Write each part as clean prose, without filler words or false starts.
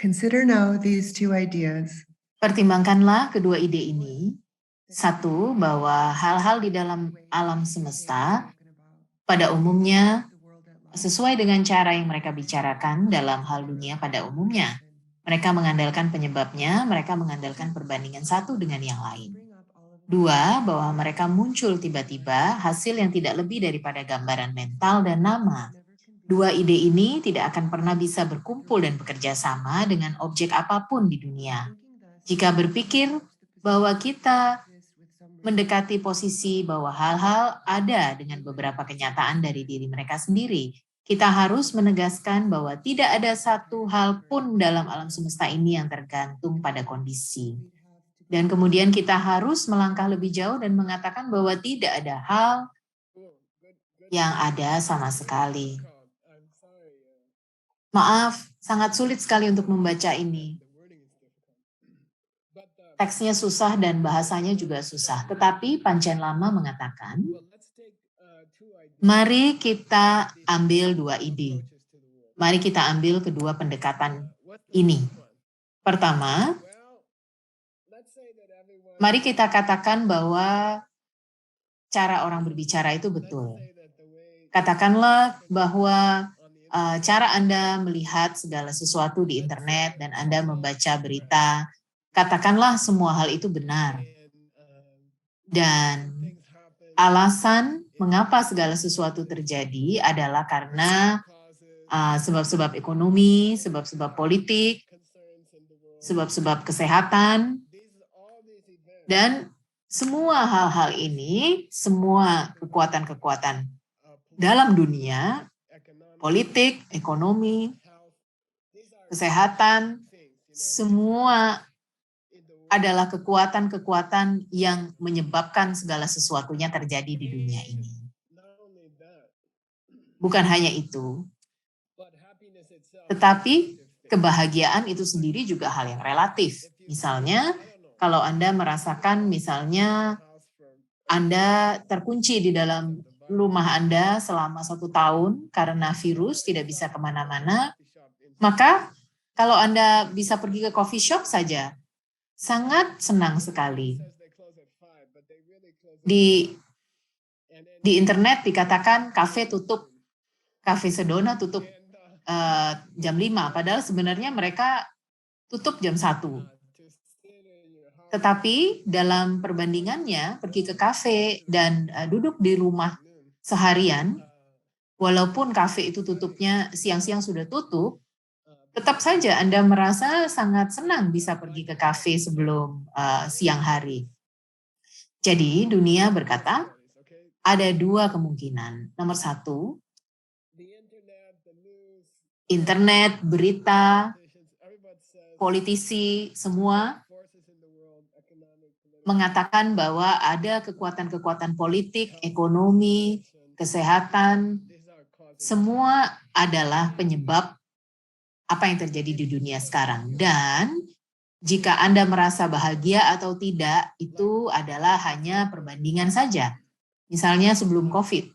Consider now these two ideas. Pertimbangkanlah kedua ide ini. Satu, bahwa hal-hal di dalam alam semesta pada umumnya sesuai dengan cara yang mereka bicarakan dalam hal dunia pada umumnya. Mereka mengandalkan penyebabnya, mereka mengandalkan perbandingan satu dengan yang lain. Dua, bahwa mereka muncul tiba-tiba hasil yang tidak lebih daripada gambaran mental dan nama. Dua ide ini tidak akan pernah bisa berkumpul dan bekerja sama dengan objek apapun di dunia. Jika berpikir bahwa kita mendekati posisi bahwa hal-hal ada dengan beberapa kenyataan dari diri mereka sendiri, kita harus menegaskan bahwa tidak ada satu hal pun dalam alam semesta ini yang tergantung pada kondisi. Dan kemudian kita harus melangkah lebih jauh dan mengatakan bahwa tidak ada hal yang ada sama sekali. Maaf, sangat sulit sekali untuk membaca ini. Teksnya susah dan bahasanya juga susah. Tetapi Panchen Lama mengatakan, mari kita ambil dua ide. Mari kita ambil kedua pendekatan ini. Pertama, mari kita katakan bahwa cara orang berbicara itu betul. Katakanlah bahwa cara Anda melihat segala sesuatu di internet dan Anda membaca berita, katakanlah semua hal itu benar. Dan alasan mengapa segala sesuatu terjadi adalah karena sebab-sebab ekonomi, sebab-sebab politik, sebab-sebab kesehatan, dan semua hal-hal ini, semua kekuatan-kekuatan dalam dunia, politik, ekonomi, kesehatan, semua adalah kekuatan-kekuatan yang menyebabkan segala sesuatunya terjadi di dunia ini. Bukan hanya itu, tetapi kebahagiaan itu sendiri juga hal yang relatif. Misalnya, kalau Anda merasakan misalnya Anda terkunci di dalam rumah Anda selama 1 tahun karena virus tidak bisa kemana-mana, maka kalau Anda bisa pergi ke coffee shop saja, sangat senang sekali. Di internet dikatakan kafe tutup, Cafe Sedona tutup jam 5, padahal sebenarnya mereka tutup jam 1. Tetapi dalam perbandingannya, pergi ke kafe dan duduk di rumah seharian, walaupun kafe itu tutupnya siang-siang sudah tutup, tetap saja Anda merasa sangat senang bisa pergi ke kafe sebelum siang hari. Jadi dunia berkata, ada 2 kemungkinan. Nomor 1, internet, berita, politisi, semua mengatakan bahwa ada kekuatan-kekuatan politik, ekonomi, kesehatan, semua adalah penyebab apa yang terjadi di dunia sekarang. Dan jika Anda merasa bahagia atau tidak, itu adalah hanya perbandingan saja. Misalnya sebelum COVID,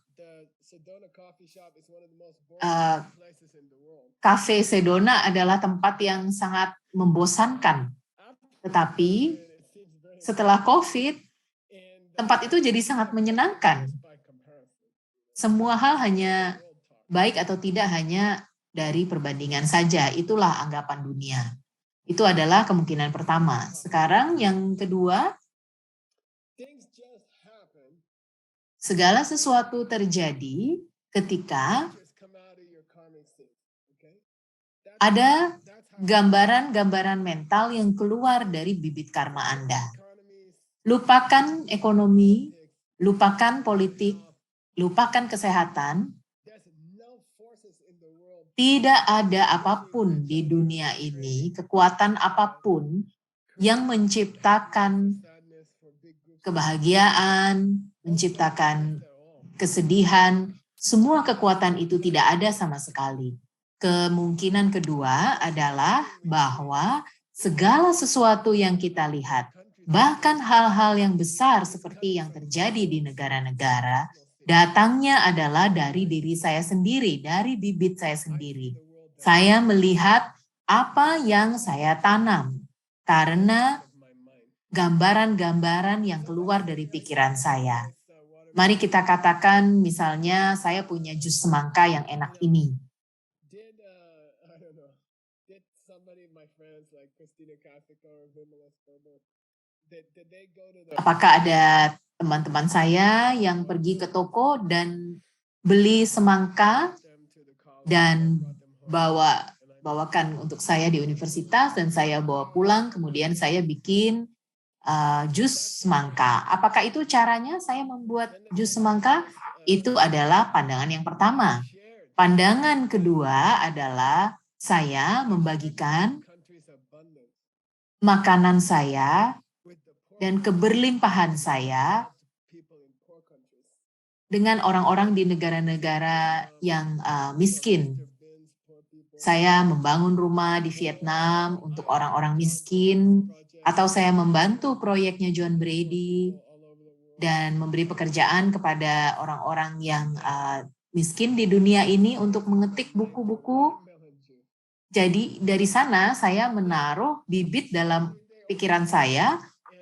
Cafe Sedona adalah tempat yang sangat membosankan. Tetapi setelah COVID, tempat itu jadi sangat menyenangkan. Semua hal hanya baik atau tidak hanya dari perbandingan saja. Itulah anggapan dunia. Itu adalah kemungkinan pertama. Sekarang yang kedua, segala sesuatu terjadi ketika ada gambaran-gambaran mental yang keluar dari bibit karma Anda. Lupakan ekonomi, lupakan politik, lupakan kesehatan. Tidak ada apapun di dunia ini, kekuatan apapun yang menciptakan kebahagiaan, menciptakan kesedihan. Semua kekuatan itu tidak ada sama sekali. Kemungkinan kedua adalah bahwa segala sesuatu yang kita lihat, bahkan hal-hal yang besar seperti yang terjadi di negara-negara, datangnya adalah dari diri saya sendiri, dari bibit saya sendiri. Saya melihat apa yang saya tanam karena gambaran-gambaran yang keluar dari pikiran saya. Mari kita katakan misalnya saya punya jus semangka yang enak ini. Apakah ada teman-teman saya yang pergi ke toko dan beli semangka dan bawakan untuk saya di universitas dan saya bawa pulang, kemudian saya bikin jus semangka. Apakah itu caranya saya membuat jus semangka? Itu adalah pandangan yang pertama. Pandangan kedua adalah saya membagikan makanan saya dan keberlimpahan saya dengan orang-orang di negara-negara yang miskin. Saya membangun rumah di Vietnam untuk orang-orang miskin, atau saya membantu proyeknya John Brady dan memberi pekerjaan kepada orang-orang yang miskin di dunia ini untuk mengetik buku-buku. Jadi dari sana saya menaruh bibit dalam pikiran saya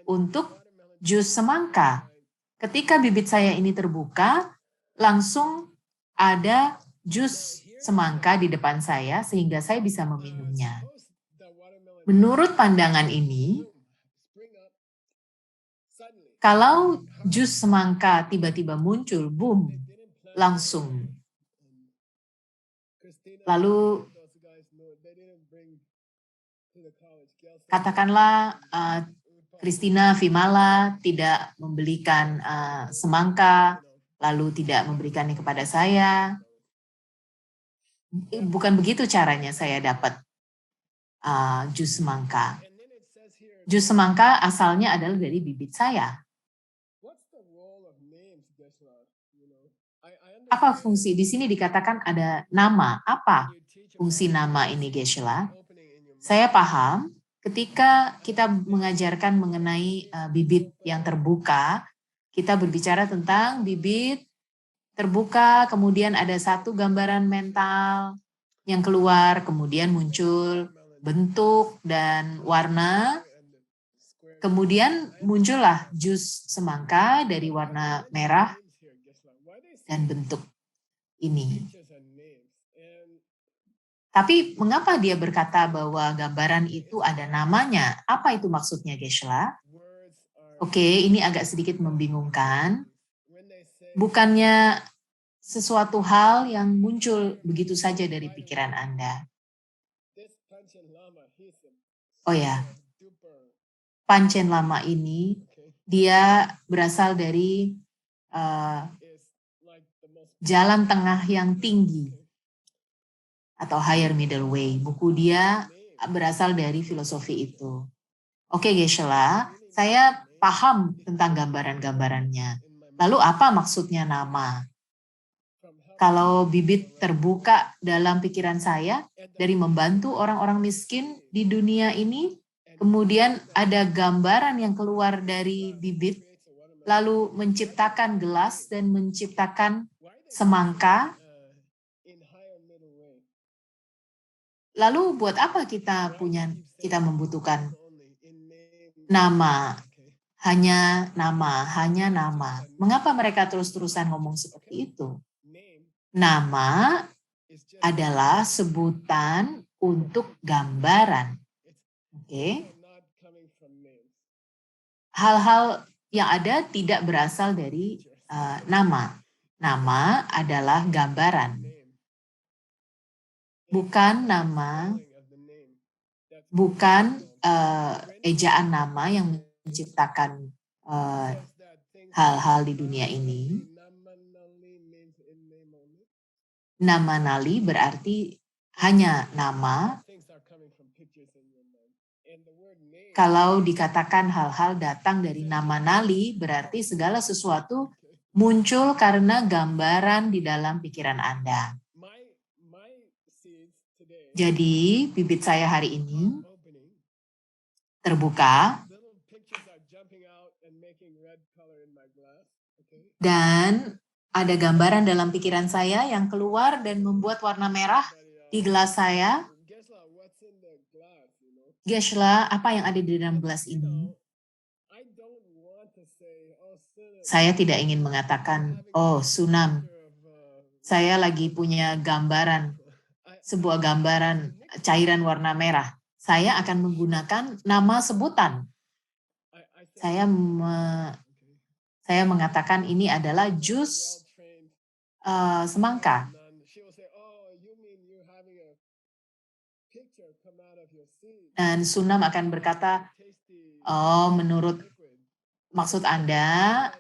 untuk jus semangka. Ketika bibit saya ini terbuka, langsung ada jus semangka di depan saya sehingga saya bisa meminumnya. Menurut pandangan ini, kalau jus semangka tiba-tiba muncul, boom, langsung. Lalu katakanlah Christina Vimala tidak membelikan semangka, lalu tidak memberikannya kepada saya. Bukan begitu caranya saya dapat jus semangka. Jus semangka asalnya adalah dari bibit saya. Apa fungsi? Di sini dikatakan ada nama. Apa fungsi nama ini, Geshe-la? Saya paham ketika kita mengajarkan mengenai bibit yang terbuka, kita berbicara tentang bibit terbuka, kemudian ada satu gambaran mental yang keluar, kemudian muncul bentuk dan warna, kemudian muncullah jus semangka dari warna merah dan bentuk ini. Tapi mengapa dia berkata bahwa gambaran itu ada namanya? Apa itu maksudnya, Geshe-la? Oke, ini agak sedikit membingungkan. Bukannya sesuatu hal yang muncul begitu saja dari pikiran Anda. Oh ya, Panchen Lama ini, dia berasal dari jalan tengah yang tinggi atau higher middle way. Buku dia berasal dari filosofi itu. Oke, Geshe-la, saya paham tentang gambaran-gambarannya. Lalu apa maksudnya nama? Kalau bibit terbuka dalam pikiran saya dari membantu orang-orang miskin di dunia ini, kemudian ada gambaran yang keluar dari bibit, lalu menciptakan gelas dan menciptakan semangka. Lalu buat apa kita membutuhkan nama? Hanya nama. Mengapa mereka terus-terusan ngomong seperti itu? Nama adalah sebutan untuk gambaran. Oke. Hal-hal yang ada tidak berasal dari nama. Nama adalah gambaran. Bukan nama, bukan ejaan nama yang menciptakan hal-hal di dunia ini. Nama nali berarti hanya nama. Kalau dikatakan hal-hal datang dari nama nali, berarti segala sesuatu muncul karena gambaran di dalam pikiran Anda. Jadi, bibit saya hari ini terbuka dan ada gambaran dalam pikiran saya yang keluar dan membuat warna merah di gelas saya. Geshe-la, apa yang ada di dalam gelas ini? Saya tidak ingin mengatakan, oh Sunam, saya lagi punya gambaran, sebuah gambaran cairan warna merah. Saya akan menggunakan nama sebutan. Saya mengatakan ini adalah jus semangka. Dan Sunam akan berkata, oh menurut maksud Anda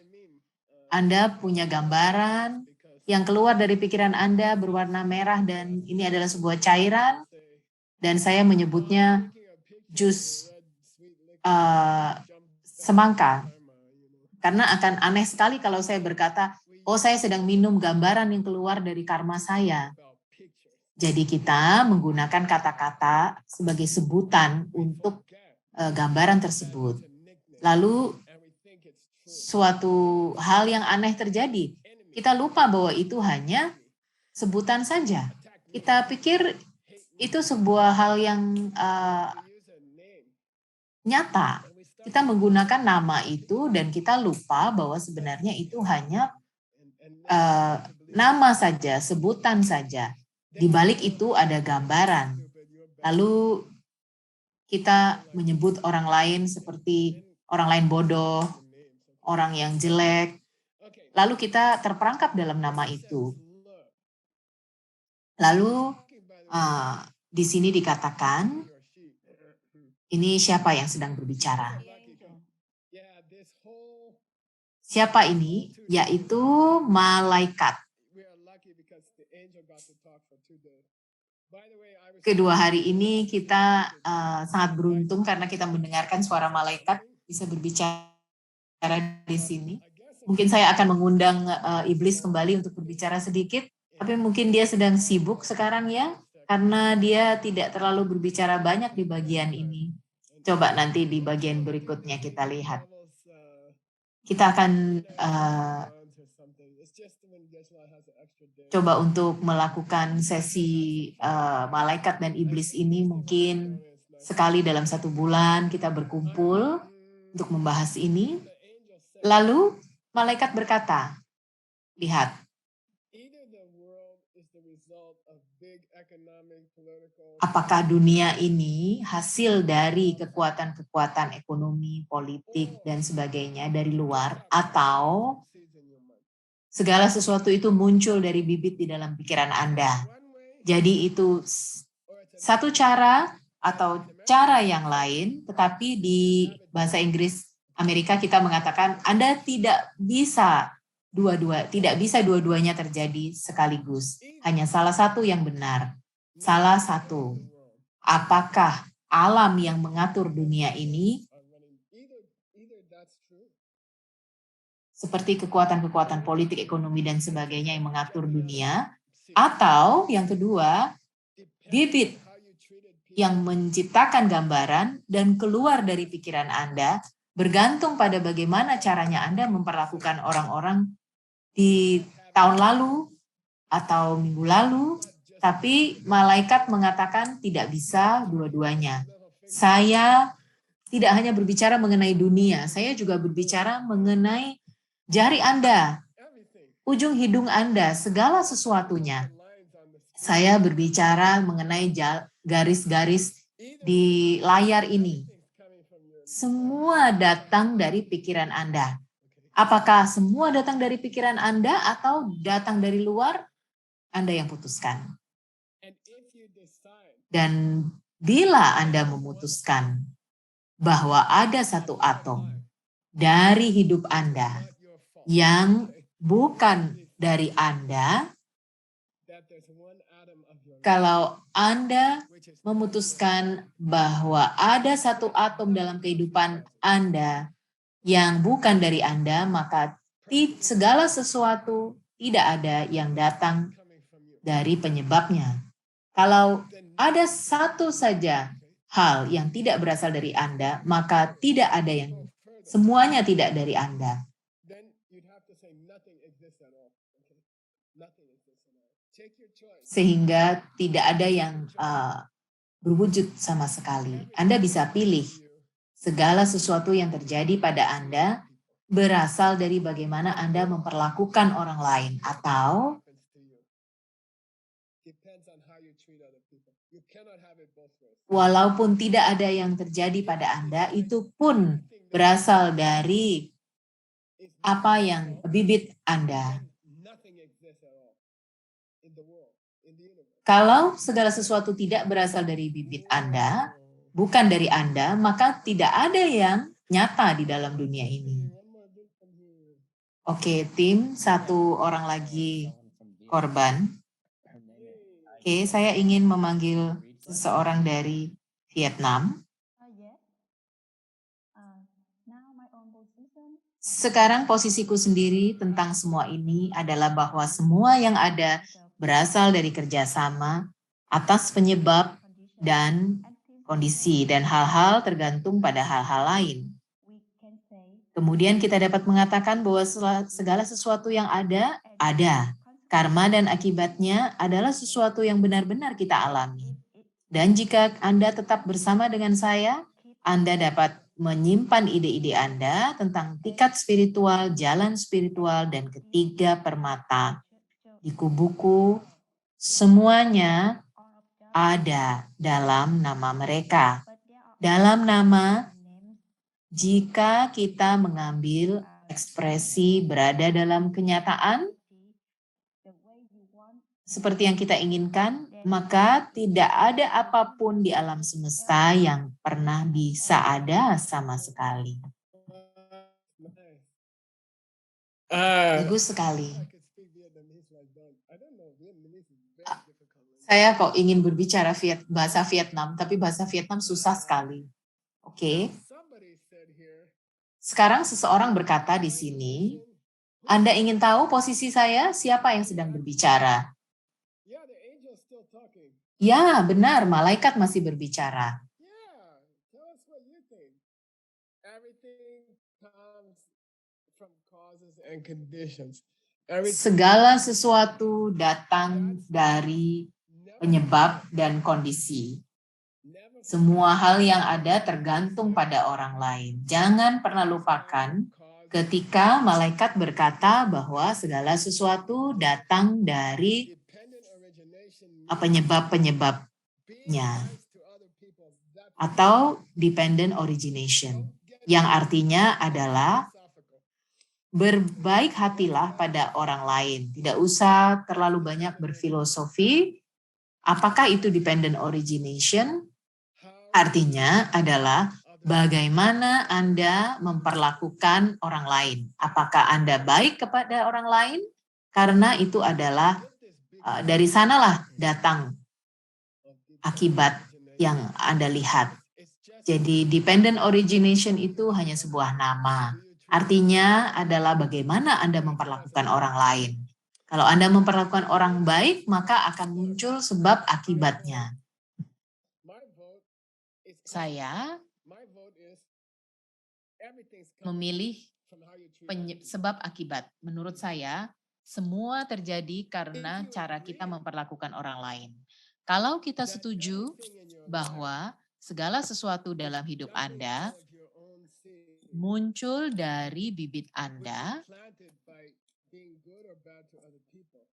punya gambaran yang keluar dari pikiran Anda berwarna merah dan ini adalah sebuah cairan dan saya menyebutnya jus semangka. Karena akan aneh sekali kalau saya berkata, oh saya sedang minum gambaran yang keluar dari karma saya. Jadi kita menggunakan kata-kata sebagai sebutan untuk gambaran tersebut. Lalu suatu hal yang aneh terjadi. Kita lupa bahwa itu hanya sebutan saja. Kita pikir itu sebuah hal yang nyata. Kita menggunakan nama itu dan kita lupa bahwa sebenarnya itu hanya nama saja, sebutan saja. Di balik itu ada gambaran. Lalu kita menyebut orang lain seperti orang lain bodoh, orang yang jelek. Lalu kita terperangkap dalam nama itu. Lalu di sini dikatakan, ini siapa yang sedang berbicara? Siapa ini? Yaitu malaikat. Kedua hari ini kita sangat beruntung karena kita mendengarkan suara malaikat bisa berbicara di sini. Mungkin saya akan mengundang iblis kembali untuk berbicara sedikit, tapi mungkin dia sedang sibuk sekarang ya, karena dia tidak terlalu berbicara banyak di bagian ini. Coba nanti di bagian berikutnya kita lihat. Kita akan coba untuk melakukan sesi malaikat dan iblis ini mungkin sekali dalam 1 bulan kita berkumpul untuk membahas ini. Lalu malaikat berkata, lihat, apakah dunia ini hasil dari kekuatan-kekuatan ekonomi, politik, dan sebagainya dari luar, atau segala sesuatu itu muncul dari bibit di dalam pikiran Anda. Jadi itu satu cara atau cara yang lain, tetapi di bahasa Inggris Amerika kita mengatakan Anda tidak bisa dua-duanya terjadi sekaligus. Hanya salah satu yang benar. Salah satu. Apakah alam yang mengatur dunia ini seperti kekuatan-kekuatan politik, ekonomi, dan sebagainya yang mengatur dunia, atau yang kedua, bibit yang menciptakan gambaran dan keluar dari pikiran Anda, bergantung pada bagaimana caranya Anda memperlakukan orang-orang di tahun lalu atau minggu lalu, tapi malaikat mengatakan tidak bisa dua-duanya. Saya tidak hanya berbicara mengenai dunia, saya juga berbicara mengenai jari Anda, ujung hidung Anda, segala sesuatunya. Saya berbicara mengenai garis-garis di layar ini. Semua datang dari pikiran Anda. Apakah semua datang dari pikiran Anda atau datang dari luar? Anda yang putuskan. Dan bila Anda memutuskan bahwa ada satu atom dari hidup Anda yang bukan dari Anda, kalau Anda memutuskan bahwa ada satu atom dalam kehidupan Anda yang bukan dari Anda, maka segala sesuatu tidak ada yang datang dari penyebabnya. Kalau ada satu saja hal yang tidak berasal dari Anda, maka tidak ada yang semuanya tidak dari Anda. Sehingga tidak ada yang berwujud sama sekali. Anda bisa pilih segala sesuatu yang terjadi pada Anda berasal dari bagaimana Anda memperlakukan orang lain, atau walaupun tidak ada yang terjadi pada Anda, itu pun berasal dari apa yang bibit Anda. Kalau segala sesuatu tidak berasal dari bibit Anda, bukan dari Anda, maka tidak ada yang nyata di dalam dunia ini. Oke, tim, satu orang lagi korban. Oke, saya ingin memanggil seseorang dari Vietnam. Sekarang posisiku sendiri tentang semua ini adalah bahwa semua yang ada berasal dari kerjasama atas penyebab dan kondisi, dan hal-hal tergantung pada hal-hal lain. Kemudian kita dapat mengatakan bahwa segala sesuatu yang ada, ada. Karma dan akibatnya adalah sesuatu yang benar-benar kita alami. Dan jika Anda tetap bersama dengan saya, Anda dapat menyimpan ide-ide Anda tentang tingkat spiritual, jalan spiritual, dan ketiga permata. Di buku, semuanya ada dalam nama mereka. Dalam nama, jika kita mengambil ekspresi berada dalam kenyataan, seperti yang kita inginkan, maka tidak ada apapun di alam semesta yang pernah bisa ada sama sekali. Bagus sekali. Saya kok ingin berbicara bahasa Vietnam, tapi bahasa Vietnam susah sekali. Oke. Sekarang seseorang berkata di sini, Anda ingin tahu posisi saya? Siapa yang sedang berbicara? Ya, benar, malaikat masih berbicara. Segala sesuatu datang dari penyebab dan kondisi. Semua hal yang ada tergantung pada orang lain. Jangan pernah lupakan ketika malaikat berkata bahwa segala sesuatu datang dari penyebab-penyebabnya, atau dependent origination, yang artinya adalah berbaik hatilah pada orang lain. Tidak usah terlalu banyak berfilosofi. Apakah itu dependent origination? Artinya adalah bagaimana Anda memperlakukan orang lain. Apakah Anda baik kepada orang lain? Karena itu adalah dari sanalah datang akibat yang Anda lihat. Jadi dependent origination itu hanya sebuah nama. Artinya adalah bagaimana Anda memperlakukan orang lain. Kalau Anda memperlakukan orang baik, maka akan muncul sebab akibatnya. Saya memilih sebab akibat. Menurut saya, semua terjadi karena cara kita memperlakukan orang lain. Kalau kita setuju bahwa segala sesuatu dalam hidup Anda muncul dari bibit Anda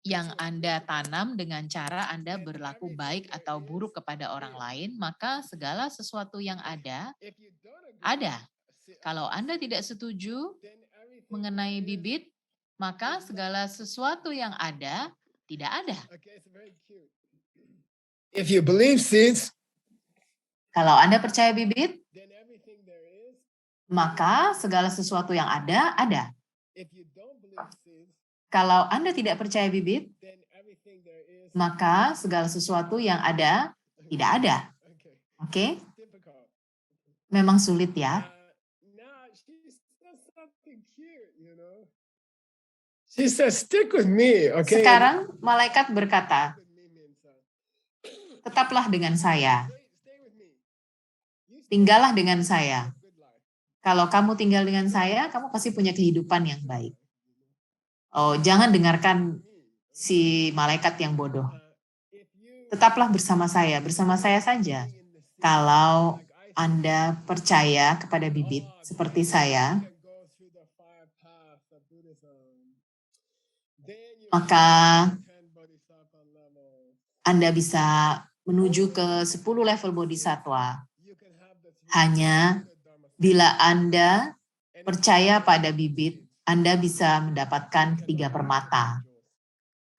yang Anda tanam dengan cara Anda berlaku baik atau buruk kepada orang lain, maka segala sesuatu yang ada, ada. Kalau Anda tidak setuju mengenai bibit, maka segala sesuatu yang ada tidak ada. If you believe seeds, kalau Anda percaya bibit, maka segala sesuatu yang ada, ada. Kalau Anda tidak percaya bibit, maka segala sesuatu yang ada, tidak ada. Oke? Memang sulit ya. She says, stick with me, okay? Sekarang malaikat berkata, tetaplah dengan saya. Tinggallah dengan saya. Kalau kamu tinggal dengan saya, kamu pasti punya kehidupan yang baik. Oh, jangan dengarkan si malaikat yang bodoh. Tetaplah bersama saya saja. Kalau Anda percaya kepada bibit seperti saya, maka Anda bisa menuju ke 10 level bodhisattva. Hanya bila Anda percaya pada bibit, Anda bisa mendapatkan ketiga permata.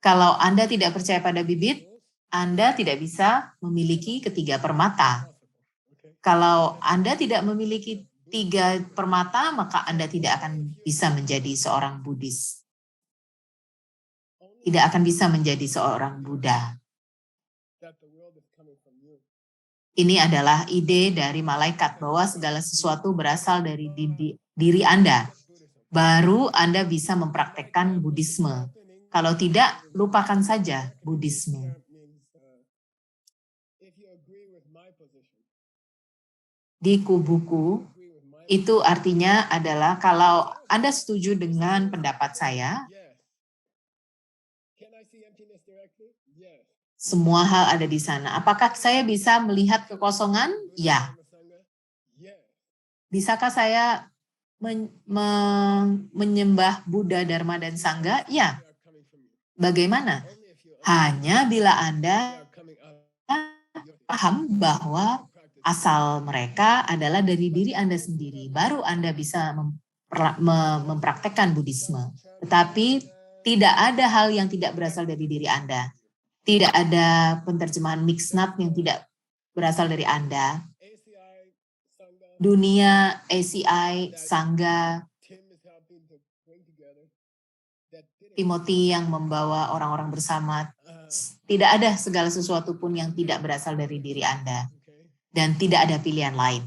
Kalau Anda tidak percaya pada bibit, Anda tidak bisa memiliki ketiga permata. Kalau Anda tidak memiliki 3 permata, maka Anda tidak akan bisa menjadi seorang Buddhis. Tidak akan bisa menjadi seorang Buddha. Ini adalah ide dari malaikat bahwa segala sesuatu berasal dari diri Anda. Baru Anda bisa mempraktekkan Buddhisme. Kalau tidak, lupakan saja Buddhisme. Di kubuku, itu artinya adalah kalau Anda setuju dengan pendapat saya, semua hal ada di sana. Apakah saya bisa melihat kekosongan? Ya. Bisakah saya menyembah Buddha, Dharma, dan Sangha? Ya. Bagaimana? Hanya bila Anda paham bahwa asal mereka adalah dari diri Anda sendiri, baru Anda bisa mempraktekkan Buddhisme. Tetapi tidak ada hal yang tidak berasal dari diri Anda. Tidak ada penerjemahan Mixnat yang tidak berasal dari Anda. Dunia, ACI, Sangha, Timothy yang membawa orang-orang bersama, tidak ada segala sesuatu pun yang tidak berasal dari diri Anda. Dan tidak ada pilihan lain.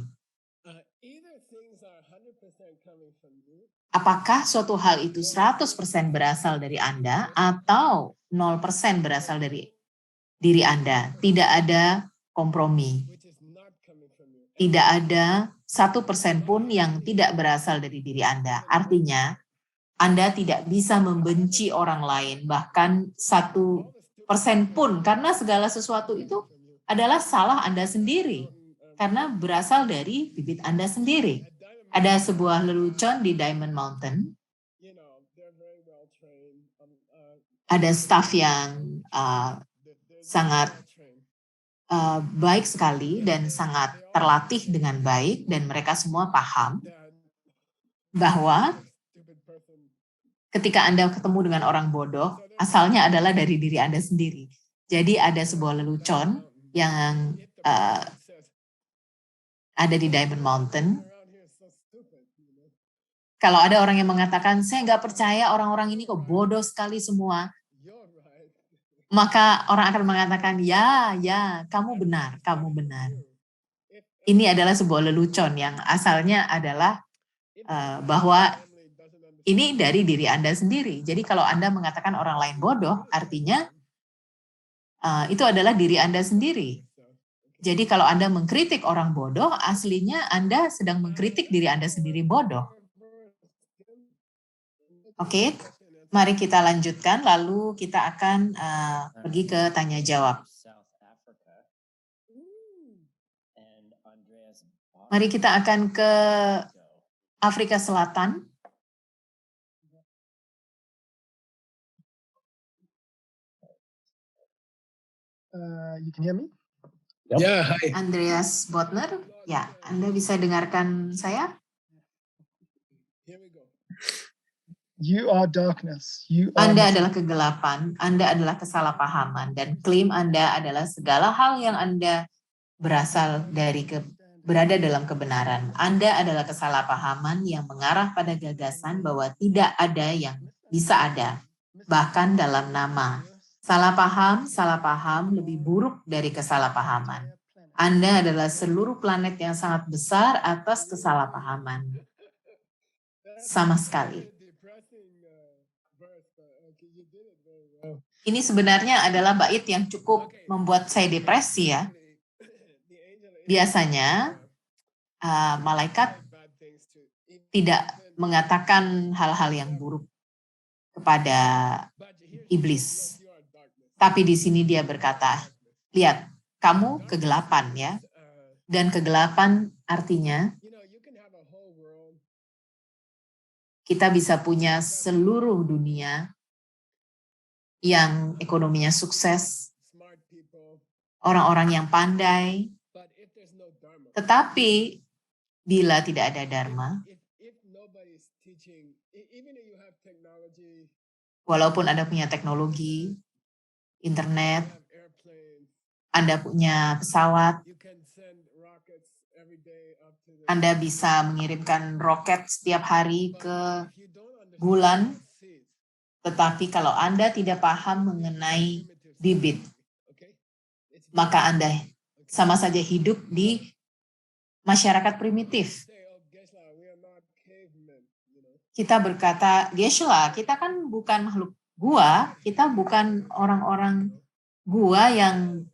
Apakah suatu hal itu 100% berasal dari Anda atau 0% berasal dari diri Anda? Tidak ada kompromi. Tidak ada 1% pun yang tidak berasal dari diri Anda. Artinya, Anda tidak bisa membenci orang lain, bahkan 1% pun, karena segala sesuatu itu adalah salah Anda sendiri, karena berasal dari bibit Anda sendiri. Ada sebuah lelucon di Diamond Mountain. Ada staf yang sangat baik sekali dan sangat terlatih dengan baik, dan mereka semua paham bahwa ketika Anda ketemu dengan orang bodoh, asalnya adalah dari diri Anda sendiri. Jadi ada sebuah lelucon yang ada di Diamond Mountain. Kalau ada orang yang mengatakan, saya nggak percaya orang-orang ini kok bodoh sekali semua, maka orang akan mengatakan, ya, kamu benar, kamu benar. Ini adalah sebuah lelucon yang asalnya adalah bahwa ini dari diri Anda sendiri. Jadi kalau Anda mengatakan orang lain bodoh, artinya itu adalah diri Anda sendiri. Jadi kalau Anda mengkritik orang bodoh, aslinya Anda sedang mengkritik diri Anda sendiri bodoh. Oke, mari kita lanjutkan, lalu kita akan pergi ke tanya jawab. Mari kita akan ke Afrika Selatan. You can hear me? Yeah, hi. Andreas Botner, ya, Anda bisa dengarkan saya? You are darkness. Anda adalah kegelapan, Anda adalah kesalahpahaman, dan klaim Anda adalah segala hal yang Anda berasal dari berada dalam kebenaran. Anda adalah kesalahpahaman yang mengarah pada gagasan bahwa tidak ada yang bisa ada, bahkan dalam nama. Salah paham lebih buruk dari kesalahpahaman. Anda adalah seluruh planet yang sangat besar atas kesalahpahaman. Sama sekali. Ini sebenarnya adalah bait yang cukup membuat saya depresi ya. Biasanya malaikat tidak mengatakan hal-hal yang buruk kepada iblis. Tapi di sini dia berkata, lihat, kamu kegelapan ya. Dan kegelapan artinya kita bisa punya seluruh dunia yang ekonominya sukses, orang-orang yang pandai, tetapi bila tidak ada dharma, walaupun Anda punya teknologi, internet, Anda punya pesawat, Anda bisa mengirimkan roket setiap hari ke bulan, tetapi kalau Anda tidak paham mengenai bibit, maka Anda sama saja hidup di masyarakat primitif. Kita berkata, Geshe-la, kita kan bukan makhluk gua, kita bukan orang-orang gua yang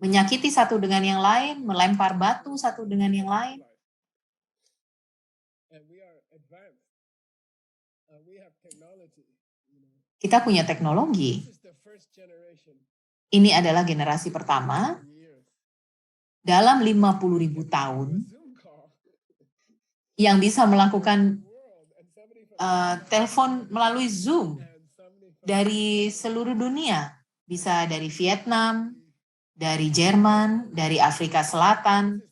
menyakiti satu dengan yang lain, melempar batu satu dengan yang lain. Kita punya teknologi. Ini adalah generasi pertama dalam 50.000 tahun yang bisa melakukan telepon melalui Zoom dari seluruh dunia. Bisa dari Vietnam, dari Jerman, dari Afrika Selatan.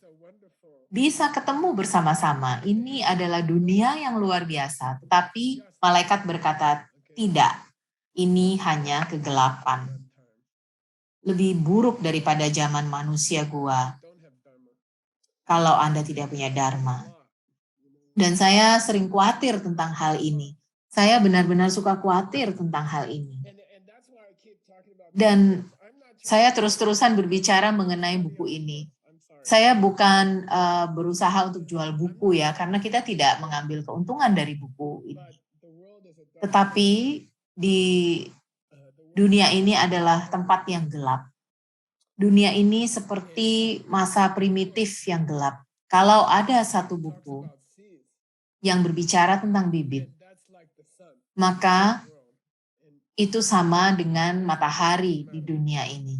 Bisa ketemu bersama-sama. Ini adalah dunia yang luar biasa. Tetapi malaikat berkata, tidak. Ini hanya kegelapan. Lebih buruk daripada zaman manusia gua. Kalau Anda tidak punya dharma. Dan saya sering khawatir tentang hal ini. Saya benar-benar suka khawatir tentang hal ini. Dan saya terus-terusan berbicara mengenai buku ini. Saya bukan berusaha untuk jual buku ya, karena kita tidak mengambil keuntungan dari buku ini. Tetapi di dunia ini adalah tempat yang gelap. Dunia ini seperti masa primitif yang gelap. Kalau ada satu buku yang berbicara tentang bibit, maka itu sama dengan matahari di dunia ini.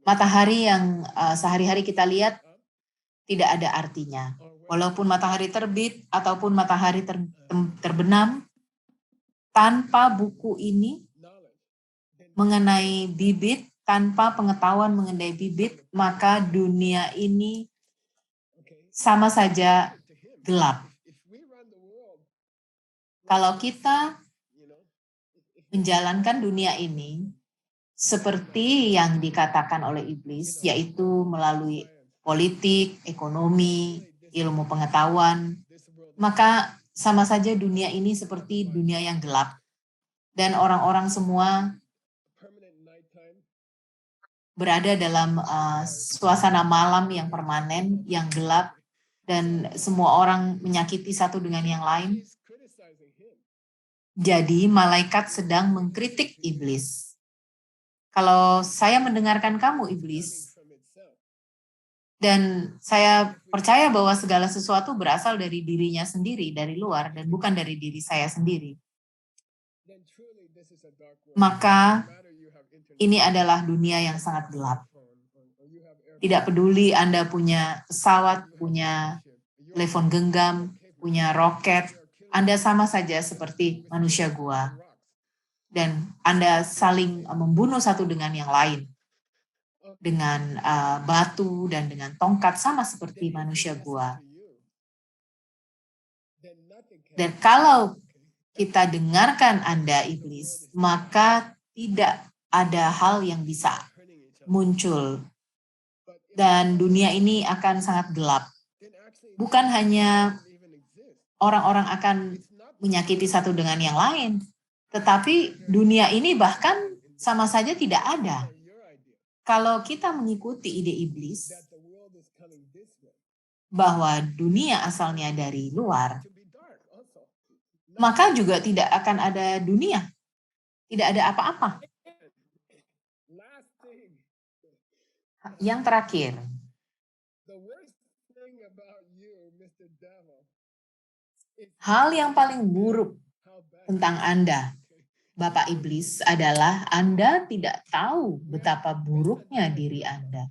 Matahari yang sehari-hari kita lihat tidak ada artinya. Walaupun matahari terbit ataupun matahari terbenam, tanpa buku ini mengenai bibit, tanpa pengetahuan mengenai bibit, maka dunia ini sama saja gelap. Kalau kita menjalankan dunia ini seperti yang dikatakan oleh iblis, yaitu melalui politik, ekonomi, ilmu pengetahuan, maka sama saja dunia ini seperti dunia yang gelap. Dan orang-orang semua berada dalam suasana malam yang permanen, yang gelap, dan semua orang menyakiti satu dengan yang lain. Jadi malaikat sedang mengkritik iblis. Kalau saya mendengarkan kamu, iblis, dan saya percaya bahwa segala sesuatu berasal dari dirinya sendiri, dari luar, dan bukan dari diri saya sendiri. Maka ini adalah dunia yang sangat gelap. Tidak peduli Anda punya pesawat, punya telepon genggam, punya roket, Anda sama saja seperti manusia gua. Dan Anda saling membunuh satu dengan yang lain. Dengan batu dan dengan tongkat sama seperti manusia gua. Dan kalau kita dengarkan Anda iblis, maka tidak ada hal yang bisa muncul. Dan dunia ini akan sangat gelap. Bukan hanya orang-orang akan menyakiti satu dengan yang lain, tetapi dunia ini bahkan sama saja tidak ada. Kalau kita mengikuti ide iblis bahwa dunia asalnya dari luar, maka juga tidak akan ada dunia. Tidak ada apa-apa. Yang terakhir, hal yang paling buruk tentang Anda Bapak Iblis adalah Anda tidak tahu betapa buruknya diri Anda.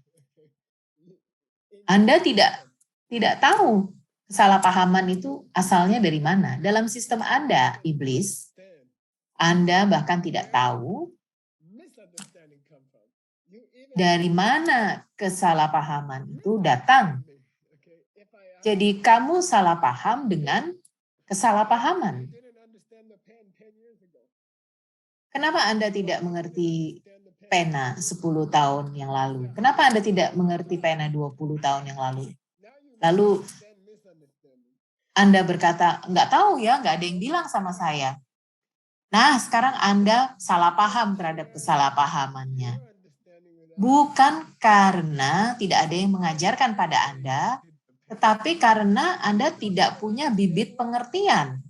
Anda tidak tahu kesalahpahaman itu asalnya dari mana. Dalam sistem Anda, Iblis, Anda bahkan tidak tahu dari mana kesalahpahaman itu datang. Jadi kamu salah paham dengan kesalahpahaman. Kenapa Anda tidak mengerti pena 10 tahun yang lalu? Kenapa Anda tidak mengerti pena 20 tahun yang lalu? Lalu Anda berkata, enggak tahu ya, enggak ada yang bilang sama saya. Nah, sekarang Anda salah paham terhadap kesalahpahamannya. Bukan karena tidak ada yang mengajarkan pada Anda, tetapi karena Anda tidak punya bibit pengertian.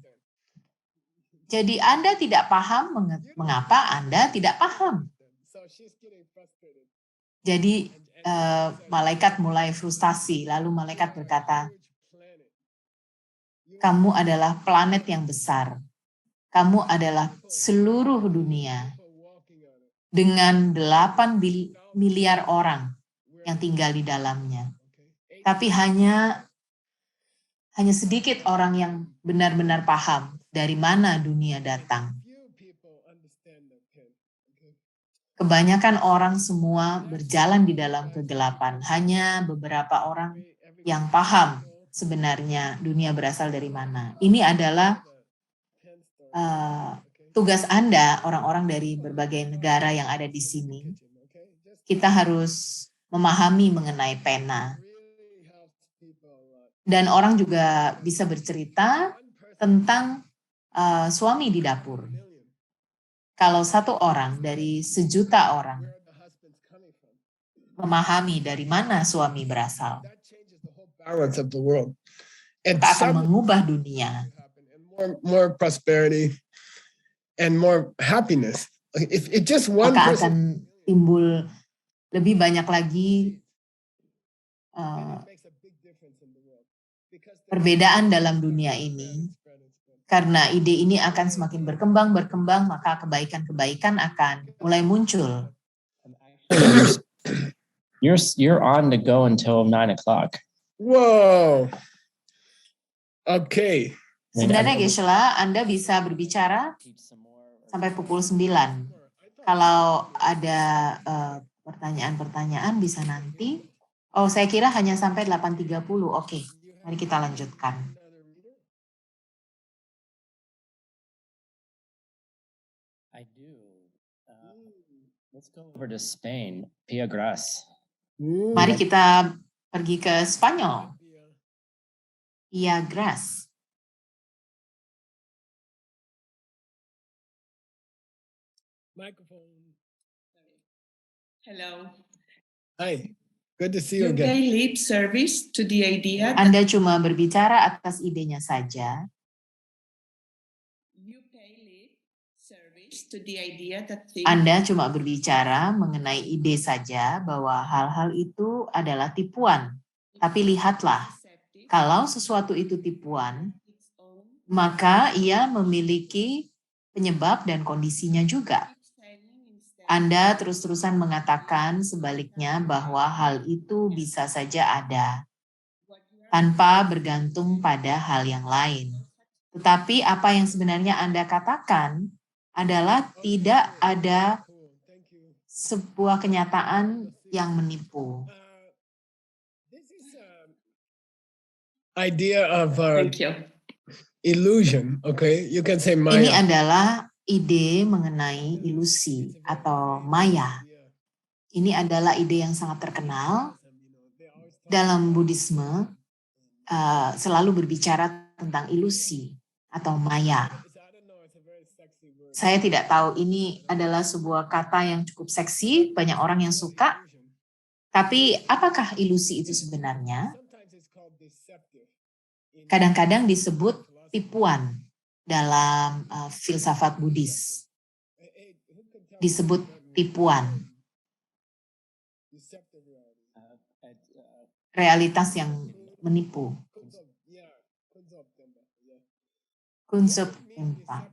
Jadi Anda tidak paham mengapa Anda tidak paham. Jadi malaikat mulai frustasi, lalu malaikat berkata, kamu adalah planet yang besar. Kamu adalah seluruh dunia dengan 8 miliar orang yang tinggal di dalamnya. Tapi hanya sedikit orang yang benar-benar paham dari mana dunia datang. Kebanyakan orang semua berjalan di dalam kegelapan. Hanya beberapa orang yang paham sebenarnya dunia berasal dari mana. Ini adalah tugas Anda, orang-orang dari berbagai negara yang ada di sini. Kita harus memahami mengenai pena. Dan orang juga bisa bercerita tentang suami di dapur. Kalau satu orang dari sejuta orang memahami dari mana suami berasal, kita akan mengubah dunia. More prosperity and more happiness. If just one Maka person akan timbul lebih banyak lagi perbedaan dalam dunia ini. Karena ide ini akan semakin berkembang, maka kebaikan-kebaikan akan mulai muncul. You're on to go until 9 o'clock. Whoa. Okay. Sebenarnya Geshe-la, Anda bisa berbicara sampai pukul 9. Kalau ada pertanyaan-pertanyaan bisa nanti. Oh, saya kira hanya sampai 8.30. Oke, mari kita lanjutkan. I do. Let's go over to Spain. Pia Gras. Mari kita pergi ke Spanyol. Pia Gras. Microphone. Hello. Hi. Good to see you You again. pay lip service to the idea that Anda cuma berbicara atas idenya saja. you pay lip service to the idea that things Anda cuma berbicara mengenai ide saja bahwa hal-hal itu adalah tipuan. Tapi lihatlah, kalau sesuatu itu tipuan, maka ia memiliki penyebab dan kondisinya juga. Anda terus-terusan mengatakan sebaliknya bahwa hal itu bisa saja ada, tanpa bergantung pada hal yang lain. Tetapi apa yang sebenarnya Anda katakan adalah tidak ada sebuah kenyataan yang menipu. This is idea of thank you. illusion. Okay, you can say Ini Maya. adalah ide mengenai ilusi atau maya. Ini adalah ide yang sangat terkenal dalam Buddhisme, selalu berbicara tentang ilusi atau maya. Saya tidak tahu ini adalah sebuah kata yang cukup seksi, banyak orang yang suka. Tapi apakah ilusi itu sebenarnya? Kadang-kadang disebut tipuan dalam filsafat Buddhis. Disebut tipuan. Realitas yang menipu. Kunsep impa.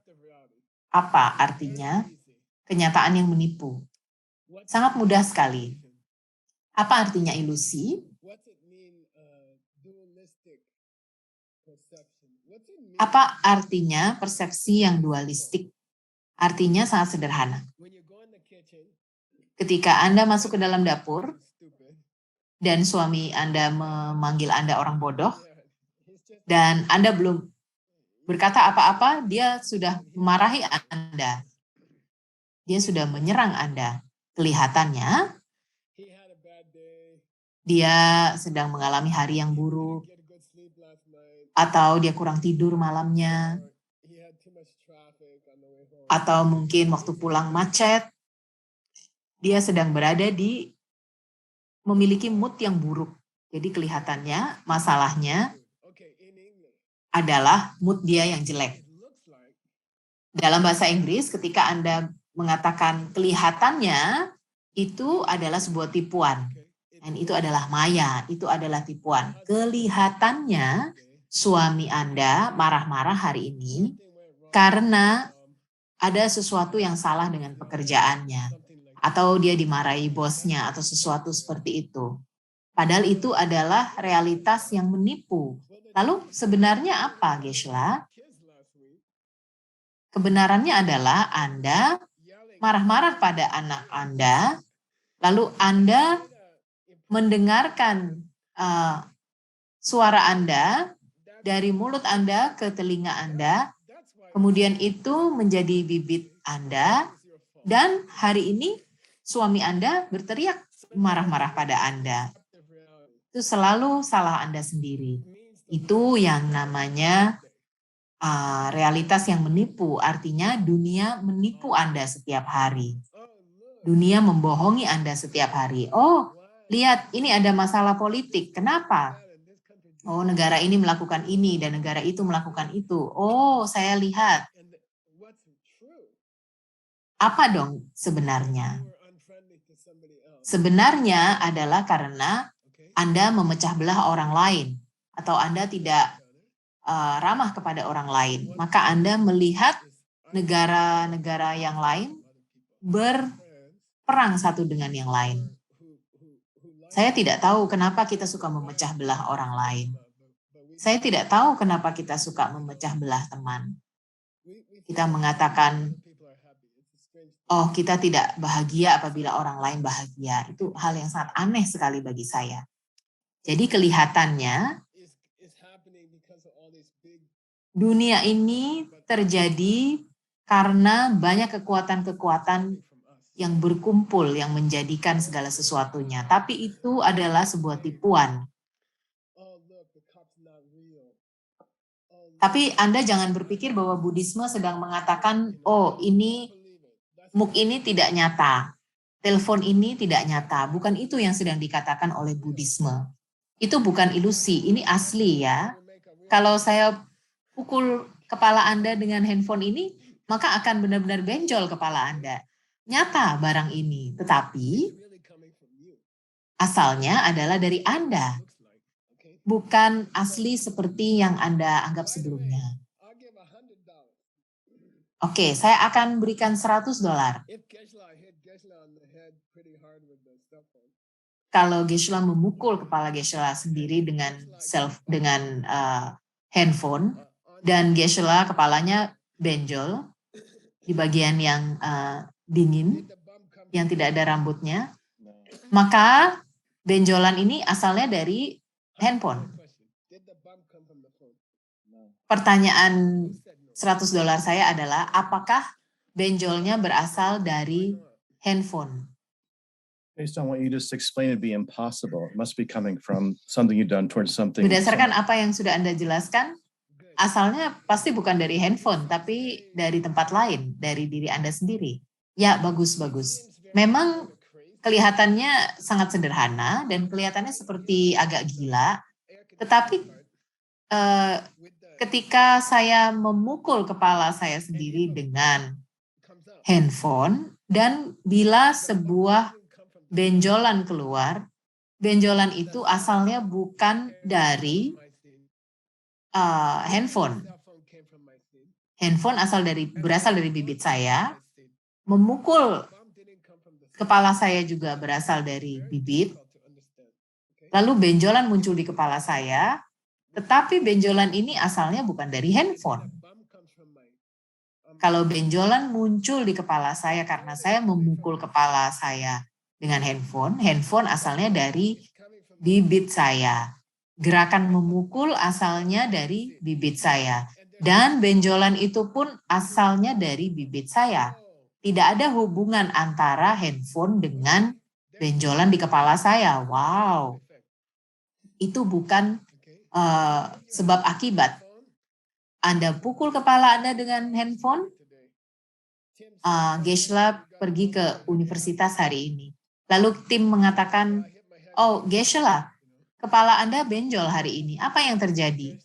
Apa artinya kenyataan yang menipu? Sangat mudah sekali. Apa artinya ilusi? Apa artinya persepsi yang dualistik? Artinya sangat sederhana. Ketika Anda masuk ke dalam dapur dan suami Anda memanggil Anda orang bodoh dan Anda belum berkata apa-apa, dia sudah memarahi Anda. Dia sudah menyerang Anda. Kelihatannya dia sedang mengalami hari yang buruk, atau dia kurang tidur malamnya, atau mungkin waktu pulang macet, dia sedang berada di memiliki mood yang buruk. Jadi kelihatannya masalahnya adalah mood dia yang jelek. Dalam bahasa Inggris, ketika Anda mengatakan kelihatannya, itu adalah sebuah tipuan. Dan itu adalah maya, itu adalah tipuan. Kelihatannya suami Anda marah-marah hari ini karena ada sesuatu yang salah dengan pekerjaannya. Atau dia dimarahi bosnya atau sesuatu seperti itu. Padahal itu adalah realitas yang menipu. Lalu sebenarnya apa, Geshe-la? Kebenarannya adalah Anda marah-marah pada anak Anda, lalu Anda mendengarkan suara Anda dari mulut Anda ke telinga Anda, kemudian itu menjadi bibit Anda, dan hari ini suami Anda berteriak marah-marah pada Anda. Itu selalu salah Anda sendiri. Itu yang namanya realitas yang menipu, artinya dunia menipu Anda setiap hari. Dunia membohongi Anda setiap hari. Oh, lihat ini ada masalah politik. Kenapa? Oh, negara ini melakukan ini dan negara itu melakukan itu. Oh, saya lihat. Apa dong sebenarnya? Sebenarnya adalah karena Anda memecah belah orang lain atau Anda tidak ramah kepada orang lain. Maka Anda melihat negara-negara yang lain berperang satu dengan yang lain. Saya tidak tahu kenapa kita suka memecah belah orang lain. Saya tidak tahu kenapa kita suka memecah belah teman. Kita mengatakan, oh, kita tidak bahagia apabila orang lain bahagia. Itu hal yang sangat aneh sekali bagi saya. Jadi kelihatannya dunia ini terjadi karena banyak kekuatan-kekuatan yang berkumpul yang menjadikan segala sesuatunya. Tapi itu adalah sebuah tipuan. Tapi Anda jangan berpikir bahwa Buddhisme sedang mengatakan, oh ini MOOC ini tidak nyata, telepon ini tidak nyata. Bukan itu yang sedang dikatakan oleh Buddhisme. Itu bukan ilusi, ini asli ya. Kalau saya pukul kepala Anda dengan handphone ini, maka akan benar-benar benjol kepala Anda. Nyata barang ini, tetapi asalnya adalah dari Anda. Bukan asli seperti yang Anda anggap sebelumnya. Oke, saya akan berikan $100. Kalau Geshe-la memukul kepala Geshe-la sendiri dengan handphone, dan Geshe-la kepalanya benjol di bagian yang dingin, yang tidak ada rambutnya, maka benjolan ini asalnya dari handphone. Pertanyaan $100 saya adalah, apakah benjolnya berasal dari handphone? Based on what you just explained, it'd be impossible. It must be coming from something you've done towards something. Berdasarkan apa yang sudah Anda jelaskan, asalnya pasti bukan dari handphone, tapi dari tempat lain, dari diri Anda sendiri. Ya, bagus-bagus. Memang kelihatannya sangat sederhana dan kelihatannya seperti agak gila, tetapi ketika saya memukul kepala saya sendiri dengan handphone dan bila sebuah benjolan keluar, benjolan itu asalnya bukan dari handphone. Handphone berasal dari bibit saya, memukul kepala saya juga berasal dari bibit, lalu benjolan muncul di kepala saya, tetapi benjolan ini asalnya bukan dari handphone. Kalau benjolan muncul di kepala saya karena saya memukul kepala saya dengan handphone, handphone asalnya dari bibit saya. Gerakan memukul asalnya dari bibit saya. Dan benjolan itu pun asalnya dari bibit saya. Tidak ada hubungan antara handphone dengan benjolan di kepala saya. Wow, itu bukan sebab akibat. Anda pukul kepala Anda dengan handphone, Geshe-la pergi ke universitas hari ini. Lalu tim mengatakan, oh Geshe-la, kepala Anda benjol hari ini. Apa yang terjadi?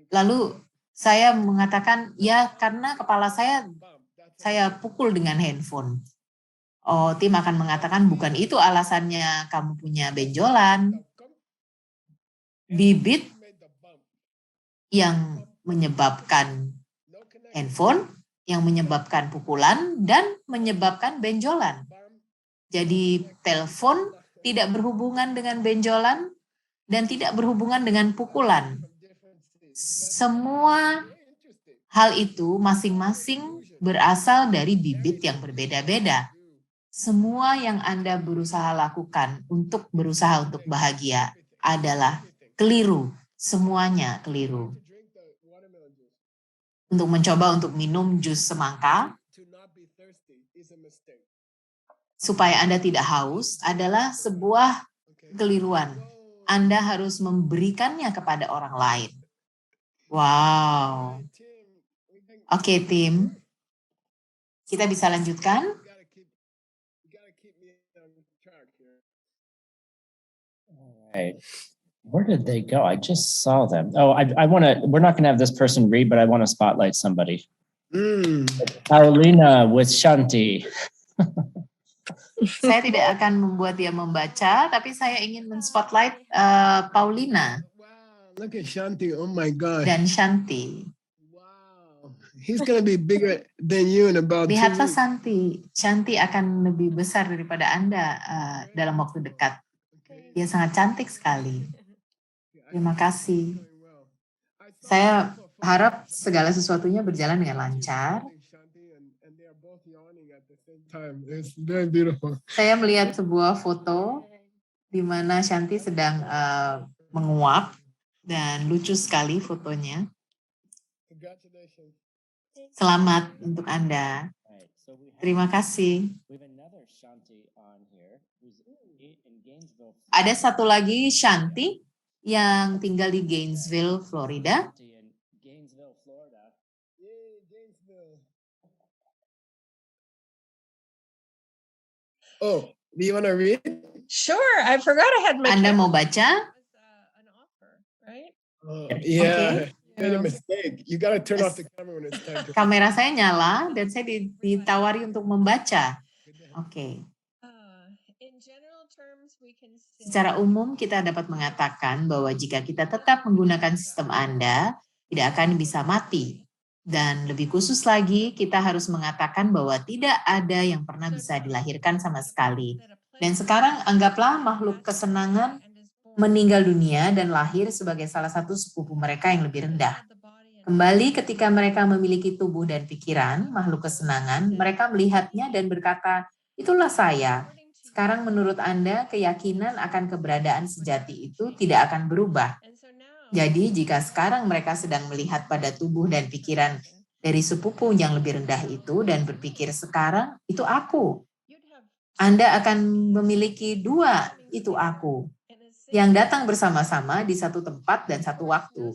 Lalu saya mengatakan, ya karena kepala saya pukul dengan handphone. Oh, tim akan mengatakan bukan itu alasannya kamu punya benjolan. Bibit yang menyebabkan handphone, yang menyebabkan pukulan, dan menyebabkan benjolan. Jadi telepon tidak berhubungan dengan benjolan dan tidak berhubungan dengan pukulan. Semua hal itu masing-masing berasal dari bibit yang berbeda-beda. Semua yang Anda berusaha lakukan untuk berusaha untuk bahagia adalah keliru. Semuanya keliru. Untuk mencoba untuk minum jus semangka, supaya Anda tidak haus adalah sebuah kekeliruan. Anda harus memberikannya kepada orang lain. Wow. Oke, tim. Kita bisa lanjutkan? Right. Where did they go? I just saw them. Oh, we're not going to have this person read, but I want to spotlight somebody. Paulina with Shanti. Saya tidak akan membuat dia membaca, tapi saya ingin men-spotlight Paulina. Wow, look at Shanti. Oh my God. Dan Shanti. Wow. He's going to be bigger than you in about 2 Lihatlah weeks. Shanti akan lebih besar daripada Anda dalam waktu dekat. Dia sangat cantik sekali. Terima kasih. Saya harap segala sesuatunya berjalan dengan lancar. Saya melihat sebuah foto di mana Shanti sedang menguap dan lucu sekali fotonya. Selamat untuk Anda. Terima kasih. Ada satu lagi Shanti yang tinggal di Gainesville, Florida. Oh, do you want to read? Sure, I forgot I had my Anda camera mau baca? an offer, right? Yeah, Okay. made a mistake. You got to turn off the camera when it's time to Kamera saya nyala dan saya ditawari untuk membaca. Oke. In general terms, we can say Secara umum kita dapat mengatakan bahwa jika kita tetap menggunakan sistem Anda, tidak akan bisa mati. Dan lebih khusus lagi, kita harus mengatakan bahwa tidak ada yang pernah bisa dilahirkan sama sekali. Dan sekarang anggaplah makhluk kesenangan meninggal dunia dan lahir sebagai salah satu sepupu mereka yang lebih rendah. Kembali ketika mereka memiliki tubuh dan pikiran, makhluk kesenangan, mereka melihatnya dan berkata, itulah saya. Sekarang menurut Anda, keyakinan akan keberadaan sejati itu tidak akan berubah. Jadi jika sekarang mereka sedang melihat pada tubuh dan pikiran dari sepupu yang lebih rendah itu dan berpikir sekarang, itu aku. Anda akan memiliki dua, itu aku, yang datang bersama-sama di satu tempat dan satu waktu.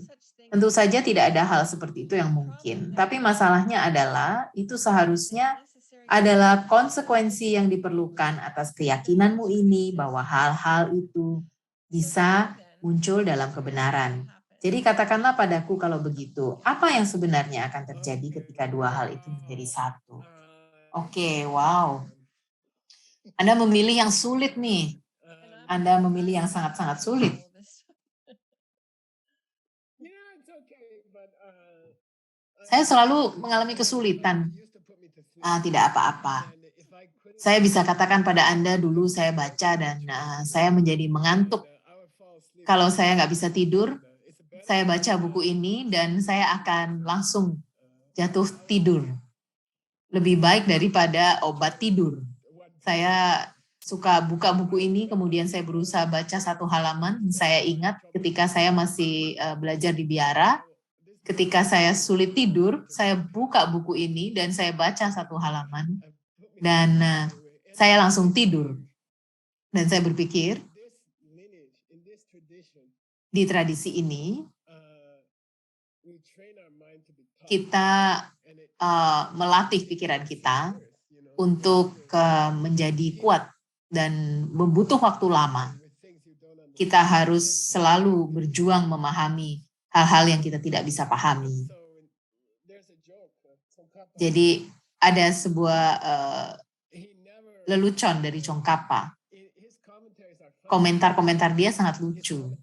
Tentu saja tidak ada hal seperti itu yang mungkin, tapi masalahnya adalah itu seharusnya adalah konsekuensi yang diperlukan atas keyakinanmu ini bahwa hal-hal itu bisa muncul dalam kebenaran. Jadi katakanlah padaku kalau begitu, apa yang sebenarnya akan terjadi ketika dua hal itu menjadi satu? Oke, wow. Anda memilih yang sulit nih. Anda memilih yang sangat-sangat sulit. Yeah, it's okay, but Saya selalu mengalami kesulitan. Tidak apa-apa. Saya bisa katakan pada Anda dulu saya baca dan saya menjadi mengantuk. Kalau saya nggak bisa tidur, saya baca buku ini dan saya akan langsung jatuh tidur. Lebih baik daripada obat tidur. Saya suka buka buku ini, kemudian saya berusaha baca satu halaman. Saya ingat ketika saya masih belajar di biara, ketika saya sulit tidur, saya buka buku ini dan saya baca satu halaman. Dan saya langsung tidur. Dan saya berpikir, di tradisi ini, kita melatih pikiran kita untuk menjadi kuat dan membutuh waktu lama. Kita harus selalu berjuang memahami hal-hal yang kita tidak bisa pahami. Jadi ada sebuah lelucon dari Tsongkhapa. Komentar-komentar dia sangat lucu.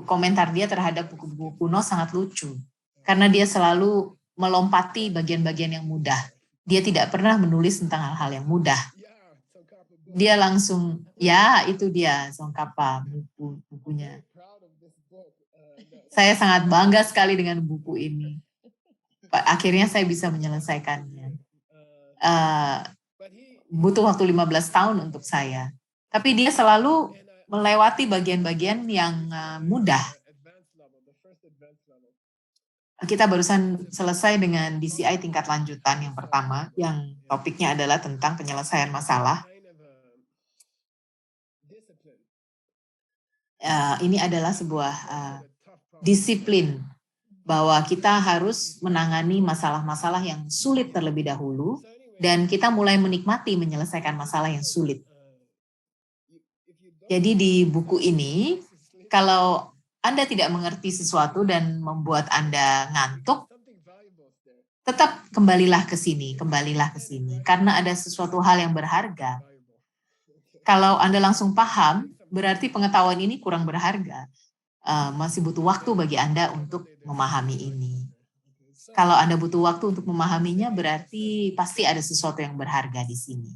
Komentar dia terhadap buku-buku kuno sangat lucu. Karena dia selalu melompati bagian-bagian yang mudah. Dia tidak pernah menulis tentang hal-hal yang mudah. Dia langsung, ya itu dia Tsongkhapa bukunya. Saya sangat bangga sekali dengan buku ini. Akhirnya saya bisa menyelesaikannya. Butuh waktu 15 tahun untuk saya. Tapi dia selalu melewati bagian-bagian yang mudah. Kita barusan selesai dengan DCI tingkat lanjutan yang pertama, yang topiknya adalah tentang penyelesaian masalah. Ini adalah sebuah disiplin bahwa kita harus menangani masalah-masalah yang sulit terlebih dahulu, dan kita mulai menikmati menyelesaikan masalah yang sulit. Jadi di buku ini, kalau Anda tidak mengerti sesuatu dan membuat Anda ngantuk, tetap kembalilah ke sini, karena ada sesuatu hal yang berharga. Kalau Anda langsung paham, berarti pengetahuan ini kurang berharga. Masih butuh waktu bagi Anda untuk memahami ini. Kalau Anda butuh waktu untuk memahaminya, berarti pasti ada sesuatu yang berharga di sini.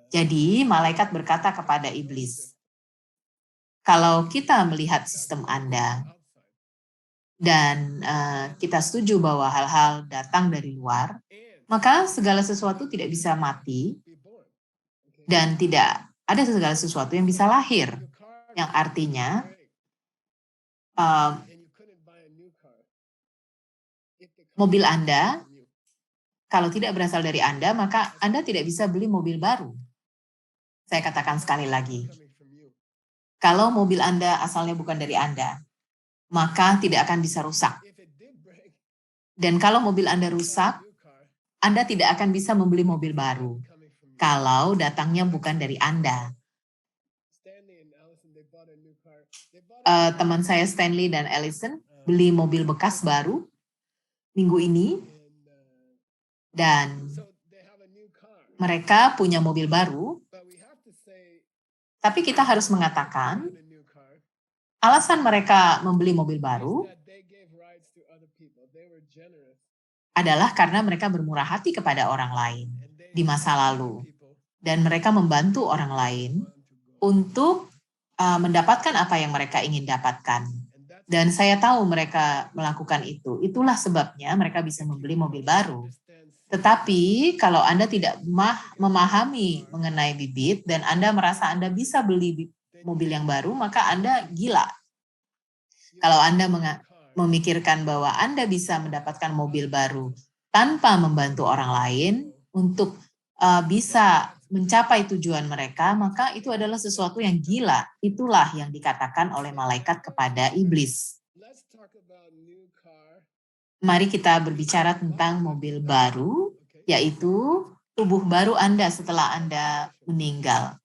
Jadi, malaikat berkata kepada iblis, kalau kita melihat sistem Anda dan kita setuju bahwa hal-hal datang dari luar, maka segala sesuatu tidak bisa mati dan tidak ada segala sesuatu yang bisa lahir. Yang artinya, mobil Anda, kalau tidak berasal dari Anda, maka Anda tidak bisa beli mobil baru. Saya katakan sekali lagi, kalau mobil Anda asalnya bukan dari Anda, maka tidak akan bisa rusak. Dan kalau mobil Anda rusak, Anda tidak akan bisa membeli mobil baru. Kalau datangnya bukan dari Anda. Teman saya Stanley dan Allison beli mobil bekas baru minggu ini, dan mereka punya mobil baru. Tapi kita harus mengatakan, alasan mereka membeli mobil baru adalah karena mereka bermurah hati kepada orang lain di masa lalu. Dan mereka membantu orang lain untuk mendapatkan apa yang mereka ingin dapatkan. Dan saya tahu mereka melakukan itu. Itulah sebabnya mereka bisa membeli mobil baru. Tetapi kalau Anda tidak memahami mengenai bibit dan Anda merasa Anda bisa beli mobil yang baru, maka Anda gila. Kalau Anda memikirkan bahwa Anda bisa mendapatkan mobil baru tanpa membantu orang lain untuk bisa mencapai tujuan mereka, maka itu adalah sesuatu yang gila. Itulah yang dikatakan oleh malaikat kepada iblis. Mari kita berbicara tentang mobil baru, yaitu tubuh baru Anda setelah Anda meninggal.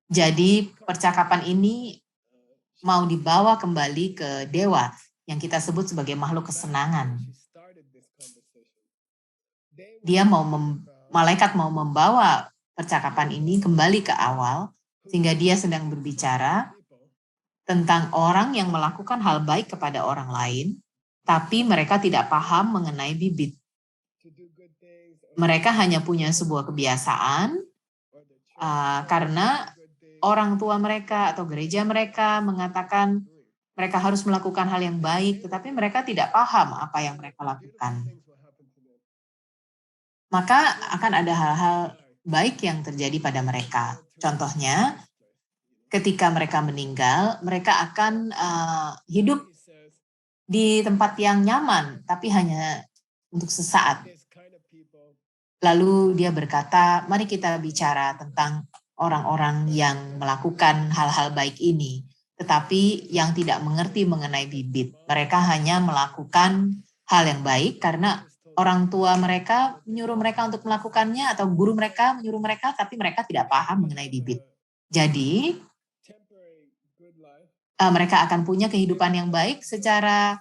Jadi percakapan ini mau dibawa kembali ke dewa yang kita sebut sebagai makhluk kesenangan. Malaikat mau membawa percakapan ini kembali ke awal, sehingga dia sedang berbicara tentang orang yang melakukan hal baik kepada orang lain, tapi mereka tidak paham mengenai bibit. Mereka hanya punya sebuah kebiasaan karena orang tua mereka atau gereja mereka mengatakan mereka harus melakukan hal yang baik, tetapi mereka tidak paham apa yang mereka lakukan. Maka akan ada hal-hal baik yang terjadi pada mereka. Contohnya, ketika mereka meninggal, mereka akan hidup di tempat yang nyaman, tapi hanya untuk sesaat. Lalu dia berkata, mari kita bicara tentang orang-orang yang melakukan hal-hal baik ini, tetapi yang tidak mengerti mengenai bibit. Mereka hanya melakukan hal yang baik karena orang tua mereka menyuruh mereka untuk melakukannya atau guru mereka menyuruh mereka, tapi mereka tidak paham mengenai bibit. Jadi, mereka akan punya kehidupan yang baik secara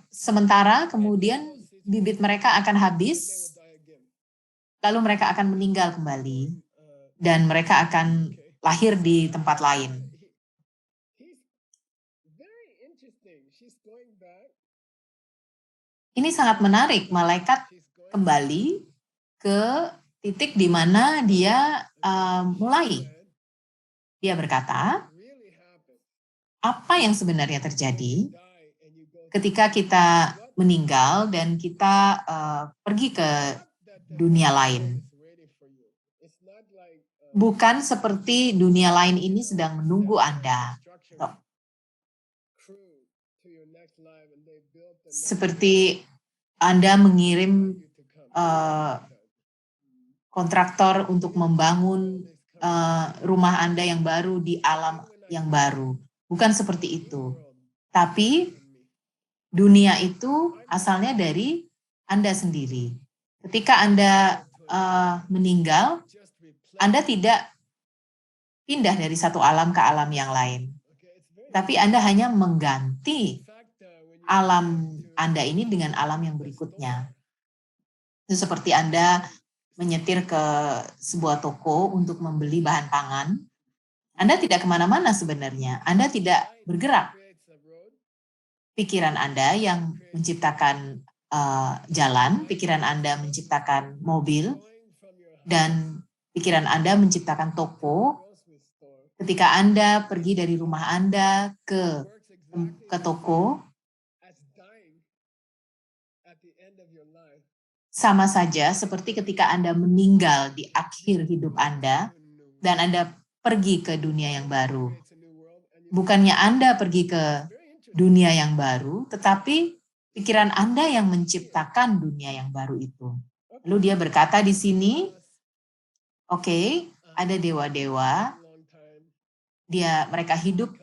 sementara, kemudian bibit mereka akan habis, lalu mereka akan meninggal kembali, dan mereka akan lahir di tempat lain. Ini sangat menarik, malaikat kembali ke titik di mana dia mulai. Dia berkata, apa yang sebenarnya terjadi ketika kita meninggal dan kita pergi ke dunia lain? Bukan seperti dunia lain ini sedang menunggu Anda. Seperti Anda mengirim kontraktor untuk membangun rumah Anda yang baru di alam yang baru. Bukan seperti itu. Tapi dunia itu asalnya dari Anda sendiri. Ketika Anda meninggal, Anda tidak pindah dari satu alam ke alam yang lain. Tapi Anda hanya mengganti alam Anda ini dengan alam yang berikutnya. Itu seperti Anda menyetir ke sebuah toko untuk membeli bahan pangan. Anda tidak kemana-mana sebenarnya. Anda tidak bergerak. Pikiran Anda yang menciptakan jalan, pikiran Anda menciptakan mobil, dan pikiran Anda menciptakan toko. Ketika Anda pergi dari rumah Anda ke toko, sama saja seperti ketika Anda meninggal di akhir hidup Anda dan Anda pergi ke dunia yang baru. Bukannya Anda pergi ke dunia yang baru, tetapi pikiran Anda yang menciptakan dunia yang baru itu. Lalu dia berkata di sini, oke, ada dewa-dewa, mereka hidup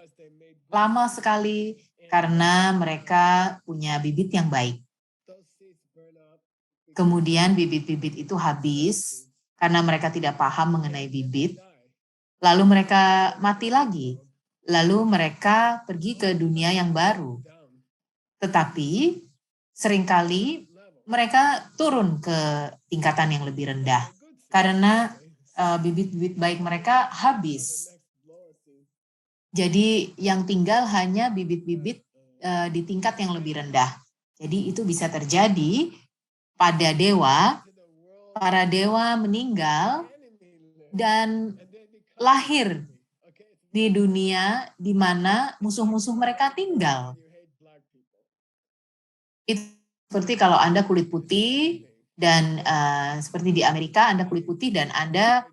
lama sekali karena mereka punya bibit yang baik. Kemudian bibit-bibit itu habis karena mereka tidak paham mengenai bibit. Lalu mereka mati lagi. Lalu mereka pergi ke dunia yang baru. Tetapi seringkali mereka turun ke tingkatan yang lebih rendah. Karena bibit-bibit baik mereka habis. Jadi yang tinggal hanya bibit-bibit di tingkat yang lebih rendah. Jadi itu bisa terjadi pada dewa. Para dewa meninggal dan lahir di dunia di mana musuh-musuh mereka tinggal. Itu seperti kalau Anda kulit putih dan seperti di Amerika Anda kulit putih dan Anda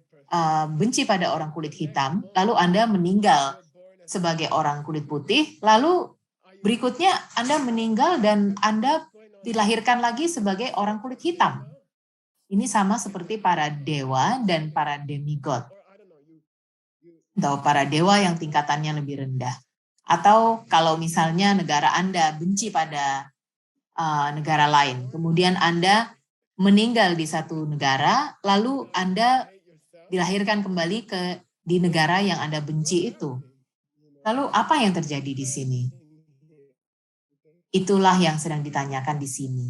benci pada orang kulit hitam, lalu Anda meninggal sebagai orang kulit putih, lalu berikutnya Anda meninggal dan Anda dilahirkan lagi sebagai orang kulit hitam. Ini sama seperti para dewa dan para demigod. Atau para dewa yang tingkatannya lebih rendah. Atau kalau misalnya negara Anda benci pada negara lain, kemudian Anda meninggal di satu negara, lalu Anda dilahirkan kembali di negara yang Anda benci itu. Lalu apa yang terjadi di sini? Itulah yang sedang ditanyakan di sini.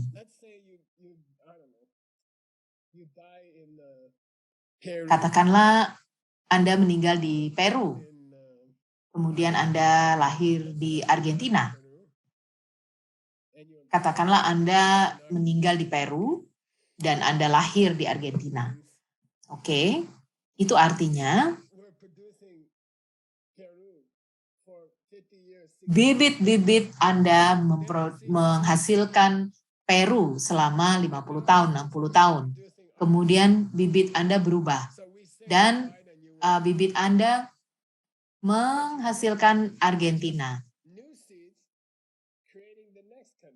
Katakanlah Anda meninggal di Peru. kemudian Anda lahir di Argentina. Katakanlah Anda meninggal di Peru dan Anda lahir di Argentina. Oke, itu artinya bibit-bibit Anda menghasilkan Peru selama 50 tahun, 60 tahun. Kemudian bibit Anda berubah dan bibit Anda menghasilkan Argentina.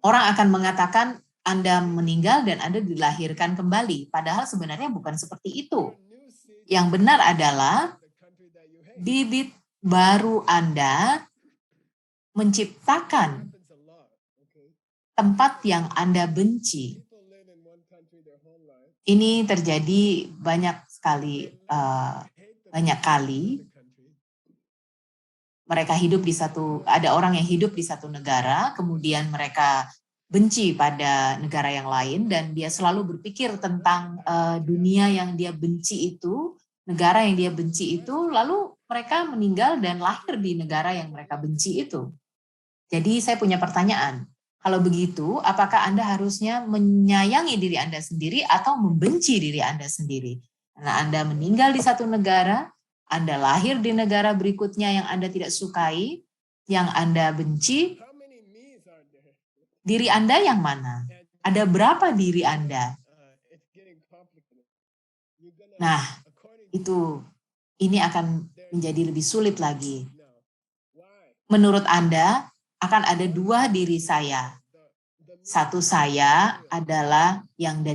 Orang akan mengatakan Anda meninggal dan Anda dilahirkan kembali. Padahal sebenarnya bukan seperti itu. Yang benar adalah bibit baru Anda menciptakan tempat yang Anda benci. Ini terjadi banyak kali. Mereka hidup ada orang yang hidup di satu negara, kemudian mereka benci pada negara yang lain, dan dia selalu berpikir tentang dunia yang dia benci itu, negara yang dia benci itu, lalu mereka meninggal dan lahir di negara yang mereka benci itu. Jadi saya punya pertanyaan, kalau begitu apakah Anda harusnya menyayangi diri Anda sendiri atau membenci diri Anda sendiri? Karena Anda meninggal di satu negara, Anda lahir di negara berikutnya yang Anda tidak sukai, yang Anda benci. Diri Anda yang mana? Ada berapa diri Anda? Nah, ini akan menjadi lebih sulit lagi. Menurut Anda, akan ada dua diri saya. Satu saya adalah yang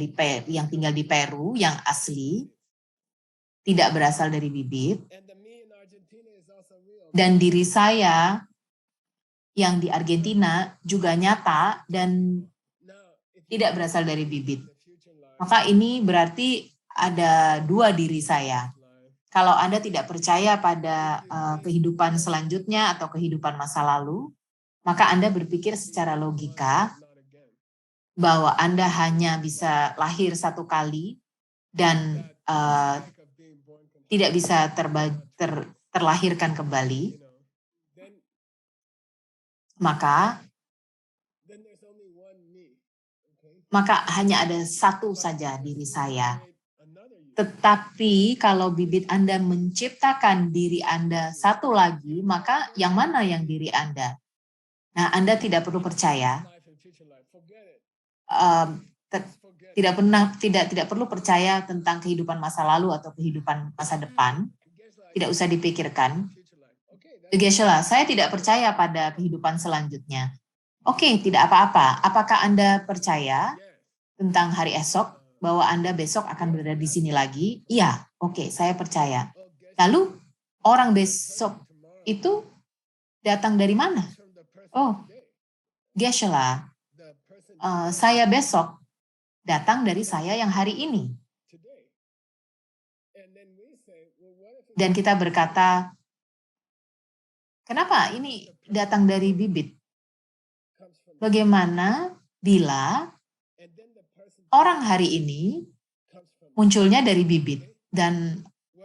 tinggal di Peru, yang asli, tidak berasal dari bibit, dan diri saya yang di Argentina juga nyata dan tidak berasal dari bibit. Maka ini berarti ada dua diri saya. Kalau Anda tidak percaya pada kehidupan selanjutnya atau kehidupan masa lalu, maka Anda berpikir secara logika bahwa Anda hanya bisa lahir satu kali dan tidak bisa terlahirkan kembali, maka hanya ada satu saja diri saya. Tetapi kalau bibit Anda menciptakan diri Anda satu lagi, maka yang mana yang diri Anda? Nah, Anda tidak perlu percaya. Tidak perlu percaya tentang kehidupan masa lalu atau kehidupan masa depan. Tidak usah dipikirkan. Geshe-la, saya tidak percaya pada kehidupan selanjutnya. Oke, tidak apa-apa. Apakah Anda percaya tentang hari esok, bahwa Anda besok akan berada di sini lagi? Iya, oke, saya percaya. Lalu, orang besok itu datang dari mana? Oh, Geshe-la, saya besok datang dari saya yang hari ini. Dan kita berkata, kenapa ini datang dari bibit? Bagaimana bila orang hari ini munculnya dari bibit dan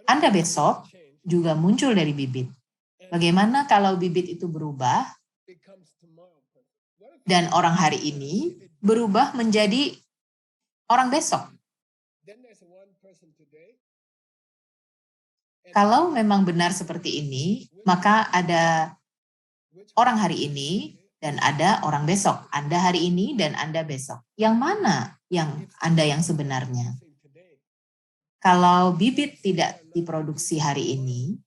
Anda besok juga muncul dari bibit? Bagaimana kalau bibit itu berubah dan orang hari ini berubah menjadi orang besok? Kalau memang benar seperti ini, maka ada orang hari ini dan ada orang besok. Anda hari ini dan Anda besok. Yang mana yang Anda yang sebenarnya? Kalau bibit tidak diproduksi hari ini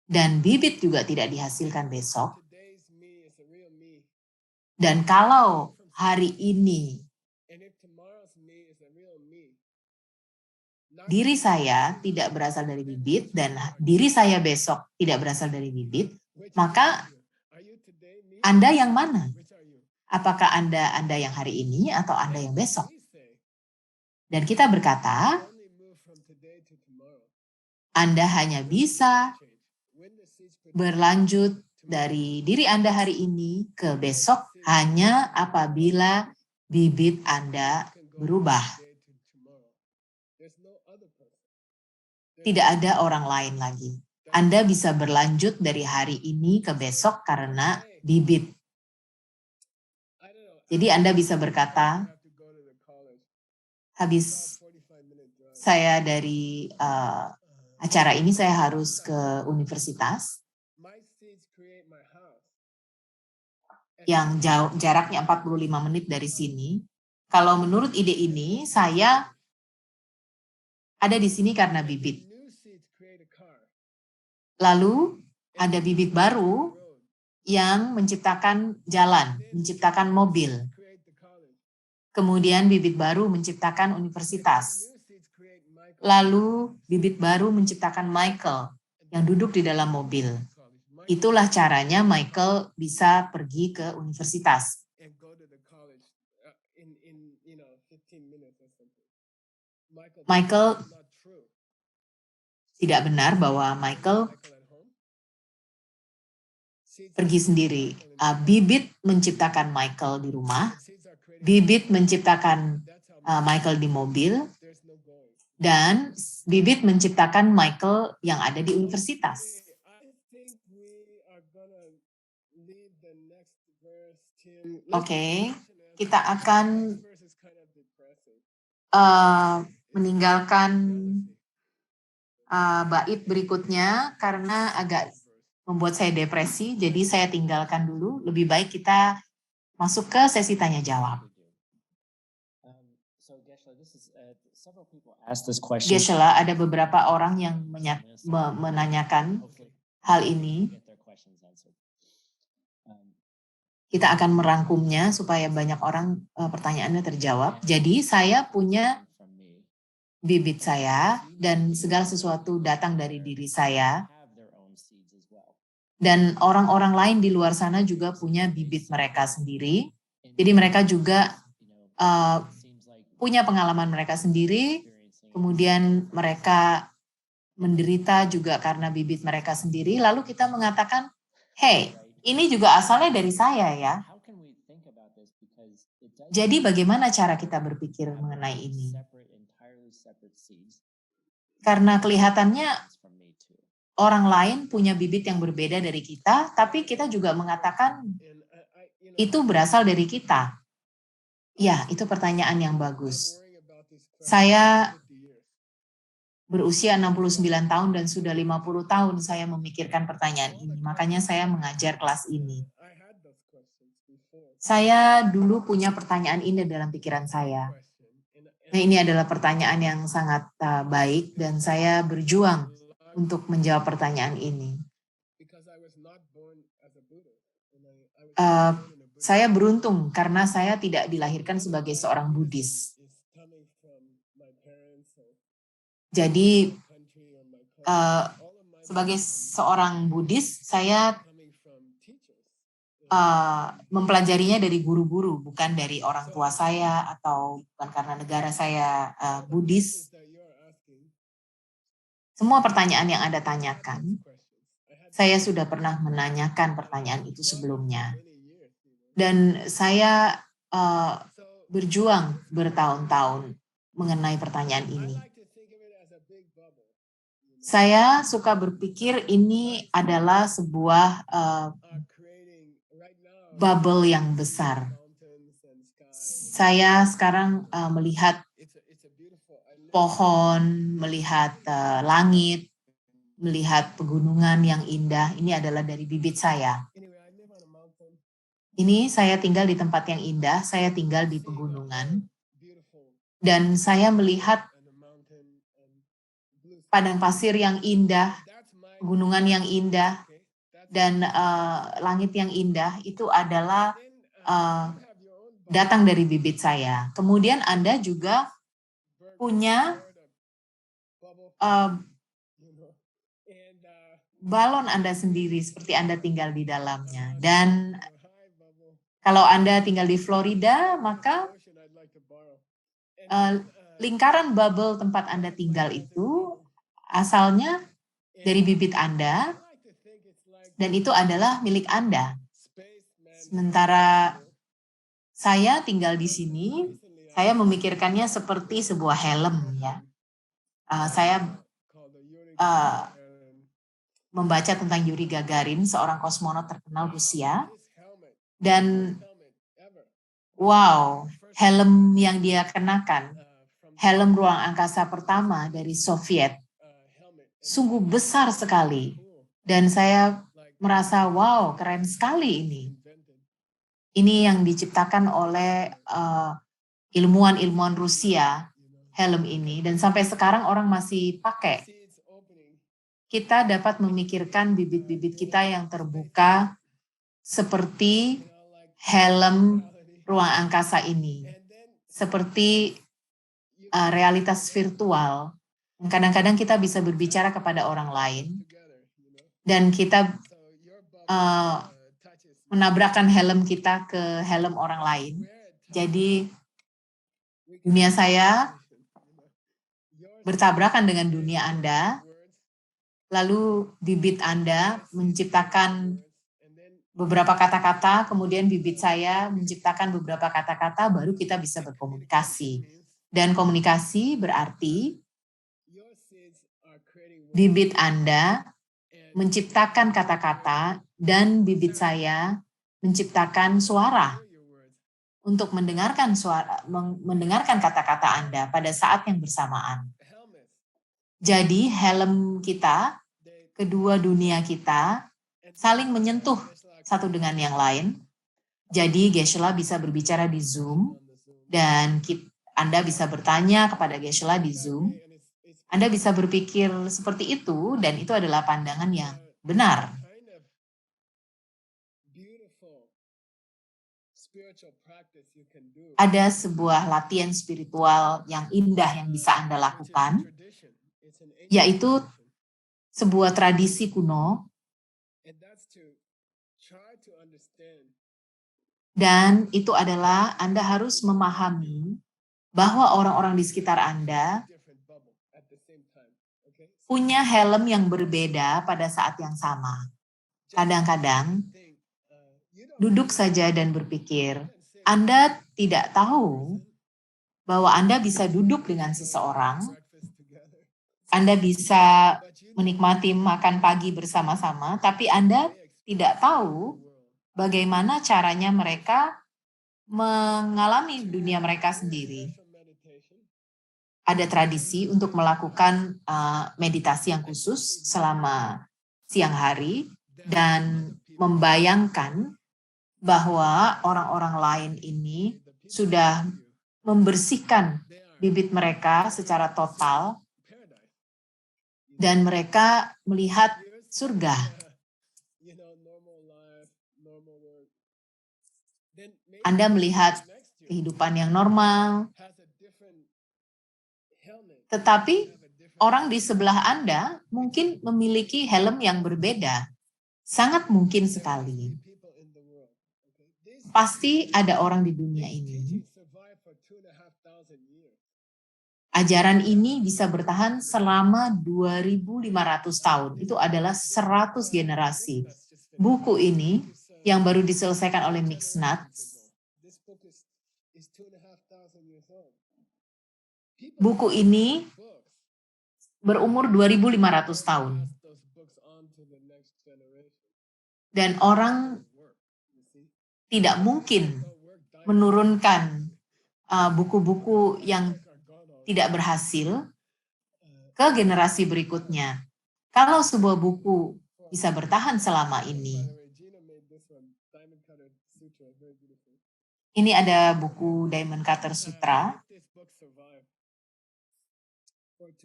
dan bibit juga tidak dihasilkan besok, dan kalau hari ini diri saya tidak berasal dari bibit dan diri saya besok tidak berasal dari bibit, maka Anda yang mana? Apakah Anda yang hari ini atau Anda yang besok? Dan kita berkata, Anda hanya bisa berlanjut dari diri Anda hari ini ke besok hanya apabila bibit Anda berubah. Tidak ada orang lain lagi. Anda bisa berlanjut dari hari ini ke besok karena bibit. Jadi Anda bisa berkata, habis saya dari acara ini saya harus ke universitas yang jaraknya 45 menit dari sini. Kalau menurut ide ini, saya ada di sini karena bibit. Lalu ada bibit baru yang menciptakan jalan, menciptakan mobil. Kemudian bibit baru menciptakan universitas. Lalu bibit baru menciptakan Michael yang duduk di dalam mobil. Itulah caranya Michael bisa pergi ke universitas. Michael tidak benar bahwa Michael pergi sendiri. Bibit menciptakan Michael di rumah, bibit menciptakan Michael di mobil, dan bibit menciptakan Michael yang ada di universitas. Oke, kita akan meninggalkan bait berikutnya karena agak membuat saya depresi, jadi saya tinggalkan dulu. Lebih baik kita masuk ke sesi tanya jawab. Geshe-la, ada beberapa orang yang menanyakan hal ini. Kita akan merangkumnya supaya banyak orang pertanyaannya terjawab. Jadi saya punya bibit saya dan segala sesuatu datang dari diri saya. Dan orang-orang lain di luar sana juga punya bibit mereka sendiri. Jadi mereka juga punya pengalaman mereka sendiri. Kemudian mereka menderita juga karena bibit mereka sendiri. Lalu kita mengatakan, hey, ini juga asalnya dari saya ya. Jadi bagaimana cara kita berpikir mengenai ini? Karena kelihatannya orang lain punya bibit yang berbeda dari kita, tapi kita juga mengatakan itu berasal dari kita. Ya, itu pertanyaan yang bagus. Saya berusia 69 tahun dan sudah 50 tahun saya memikirkan pertanyaan ini. Makanya saya mengajar kelas ini. Saya dulu punya pertanyaan ini dalam pikiran saya. Nah, ini adalah pertanyaan yang sangat baik dan saya berjuang untuk menjawab pertanyaan ini. Saya beruntung karena saya tidak dilahirkan sebagai seorang Buddhis. Jadi sebagai seorang Buddhis, saya mempelajarinya dari guru-guru, bukan dari orang tua saya atau bukan karena negara saya Buddhis. Semua pertanyaan yang Anda tanyakan, saya sudah pernah menanyakan pertanyaan itu sebelumnya. Dan saya berjuang bertahun-tahun mengenai pertanyaan ini. Saya suka berpikir ini adalah sebuah bubble yang besar. Saya sekarang melihat pohon, melihat langit, melihat pegunungan yang indah. Ini adalah dari bibit saya. Ini saya tinggal di tempat yang indah, saya tinggal di pegunungan. Dan saya melihat padang pasir yang indah, pegunungan yang indah, dan langit yang indah itu adalah datang dari bibit saya. Kemudian Anda juga punya balon Anda sendiri seperti Anda tinggal di dalamnya. Dan kalau Anda tinggal di Florida, maka lingkaran bubble tempat Anda tinggal itu asalnya dari bibit Anda, dan itu adalah milik Anda. Sementara saya tinggal di sini, saya memikirkannya seperti sebuah helm ya. Saya membaca tentang Yuri Gagarin, seorang kosmonot terkenal Rusia. Dan wow, helm yang dia kenakan, helm ruang angkasa pertama dari Soviet, sungguh besar sekali. Dan saya merasa, wow, keren sekali ini. Ini yang diciptakan oleh ilmuwan-ilmuwan Rusia, helm ini. Dan sampai sekarang orang masih pakai. Kita dapat memikirkan bibit-bibit kita yang terbuka seperti helm ruang angkasa ini. Seperti realitas virtual. Kadang-kadang kita bisa berbicara kepada orang lain dan kita menabrakkan helm kita ke helm orang lain. Jadi dunia saya bertabrakan dengan dunia Anda, lalu bibit Anda menciptakan beberapa kata-kata, kemudian bibit saya menciptakan beberapa kata-kata, baru kita bisa berkomunikasi. Dan komunikasi berarti bibit Anda menciptakan kata-kata dan bibit saya menciptakan suara untuk mendengarkan mendengarkan kata-kata Anda pada saat yang bersamaan. Jadi helm kita, kedua dunia kita saling menyentuh satu dengan yang lain. Jadi Geshe-la bisa berbicara di Zoom dan Anda bisa bertanya kepada Geshe-la di Zoom. Anda bisa berpikir seperti itu dan itu adalah pandangan yang benar. Ada sebuah latihan spiritual yang indah yang bisa Anda lakukan, yaitu sebuah tradisi kuno. Dan itu adalah Anda harus memahami bahwa orang-orang di sekitar Anda punya helm yang berbeda pada saat yang sama. Kadang-kadang duduk saja dan berpikir, Anda tidak tahu bahwa Anda bisa duduk dengan seseorang, Anda bisa menikmati makan pagi bersama-sama, tapi Anda tidak tahu bagaimana caranya mereka mengalami dunia mereka sendiri. Ada tradisi untuk melakukan meditasi yang khusus selama siang hari dan membayangkan bahwa orang-orang lain ini sudah membersihkan bibit mereka secara total dan mereka melihat surga. Anda melihat kehidupan yang normal, tetapi orang di sebelah Anda mungkin memiliki helm yang berbeda. Sangat mungkin sekali. Pasti ada orang di dunia ini. Ajaran ini bisa bertahan selama 2.500 tahun. Itu adalah 100 generasi. Buku ini yang baru diselesaikan oleh Mixed Nuts. Buku ini berumur 2.500 tahun. Dan orang tidak mungkin menurunkan buku-buku yang tidak berhasil ke generasi berikutnya. Kalau sebuah buku bisa bertahan selama ini. Ini ada buku Diamond Cutter Sutra.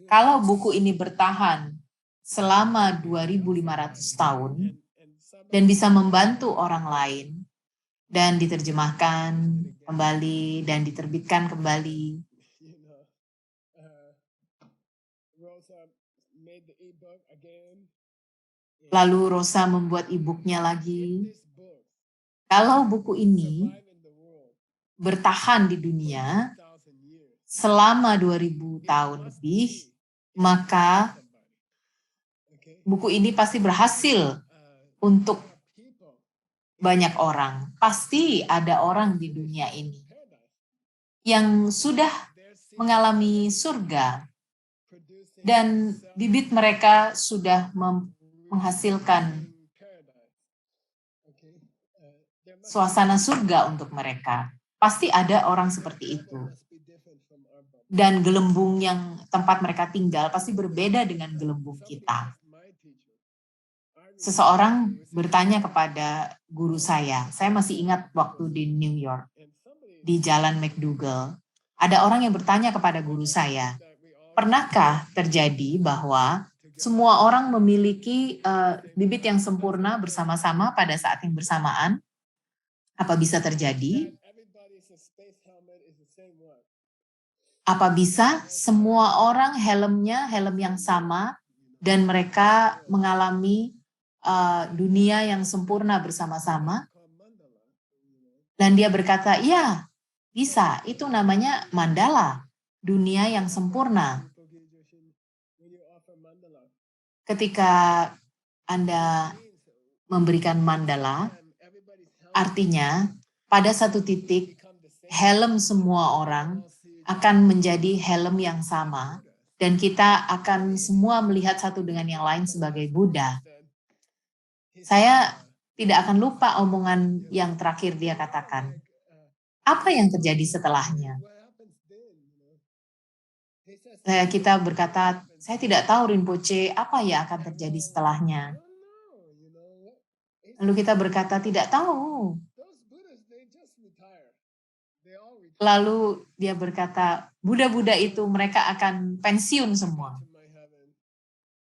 Kalau buku ini bertahan selama 2.500 tahun dan bisa membantu orang lain dan diterjemahkan kembali dan diterbitkan kembali. Lalu Rosa membuat e-booknya lagi. Kalau buku ini bertahan di dunia selama 2.000 tahun lebih, maka buku ini pasti berhasil untuk banyak orang. Pasti ada orang di dunia ini yang sudah mengalami surga dan bibit mereka sudah menghasilkan suasana surga untuk mereka. Pasti ada orang seperti itu. Dan gelembung yang tempat mereka tinggal pasti berbeda dengan gelembung kita. Seseorang bertanya kepada guru saya masih ingat waktu di New York, di Jalan McDougal, ada orang yang bertanya kepada guru saya, pernahkah terjadi bahwa semua orang memiliki bibit yang sempurna bersama-sama pada saat yang bersamaan? Apa bisa terjadi? Apa bisa semua orang helmnya helm yang sama dan mereka mengalami dunia yang sempurna bersama-sama? Dan dia berkata, ya bisa, itu namanya mandala, dunia yang sempurna. Ketika Anda memberikan mandala, artinya pada satu titik helm semua orang akan menjadi helm yang sama dan kita akan semua melihat satu dengan yang lain sebagai Buddha. Saya tidak akan lupa omongan yang terakhir dia katakan. Apa yang terjadi setelahnya? Kita berkata, saya tidak tahu Rinpoche, apa yang akan terjadi setelahnya? Lalu kita berkata, tidak tahu. Lalu dia berkata, Buddha-Buddha itu mereka akan pensiun semua.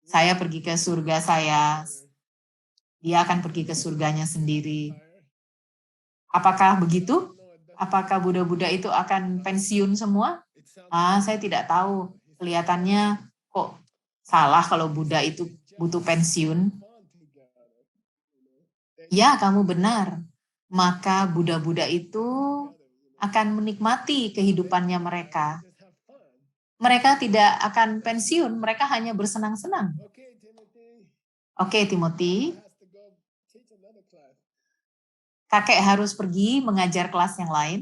Saya pergi ke surga saya, dia akan pergi ke surganya sendiri. Apakah begitu? Apakah Buddha-Buddha itu akan pensiun semua? Saya tidak tahu. Kelihatannya kok salah kalau Buddha itu butuh pensiun. Ya, kamu benar. Maka Buddha-Buddha itu akan menikmati kehidupannya mereka. Mereka tidak akan pensiun, mereka hanya bersenang-senang. Oke, Timothy. Kakek harus pergi mengajar kelas yang lain.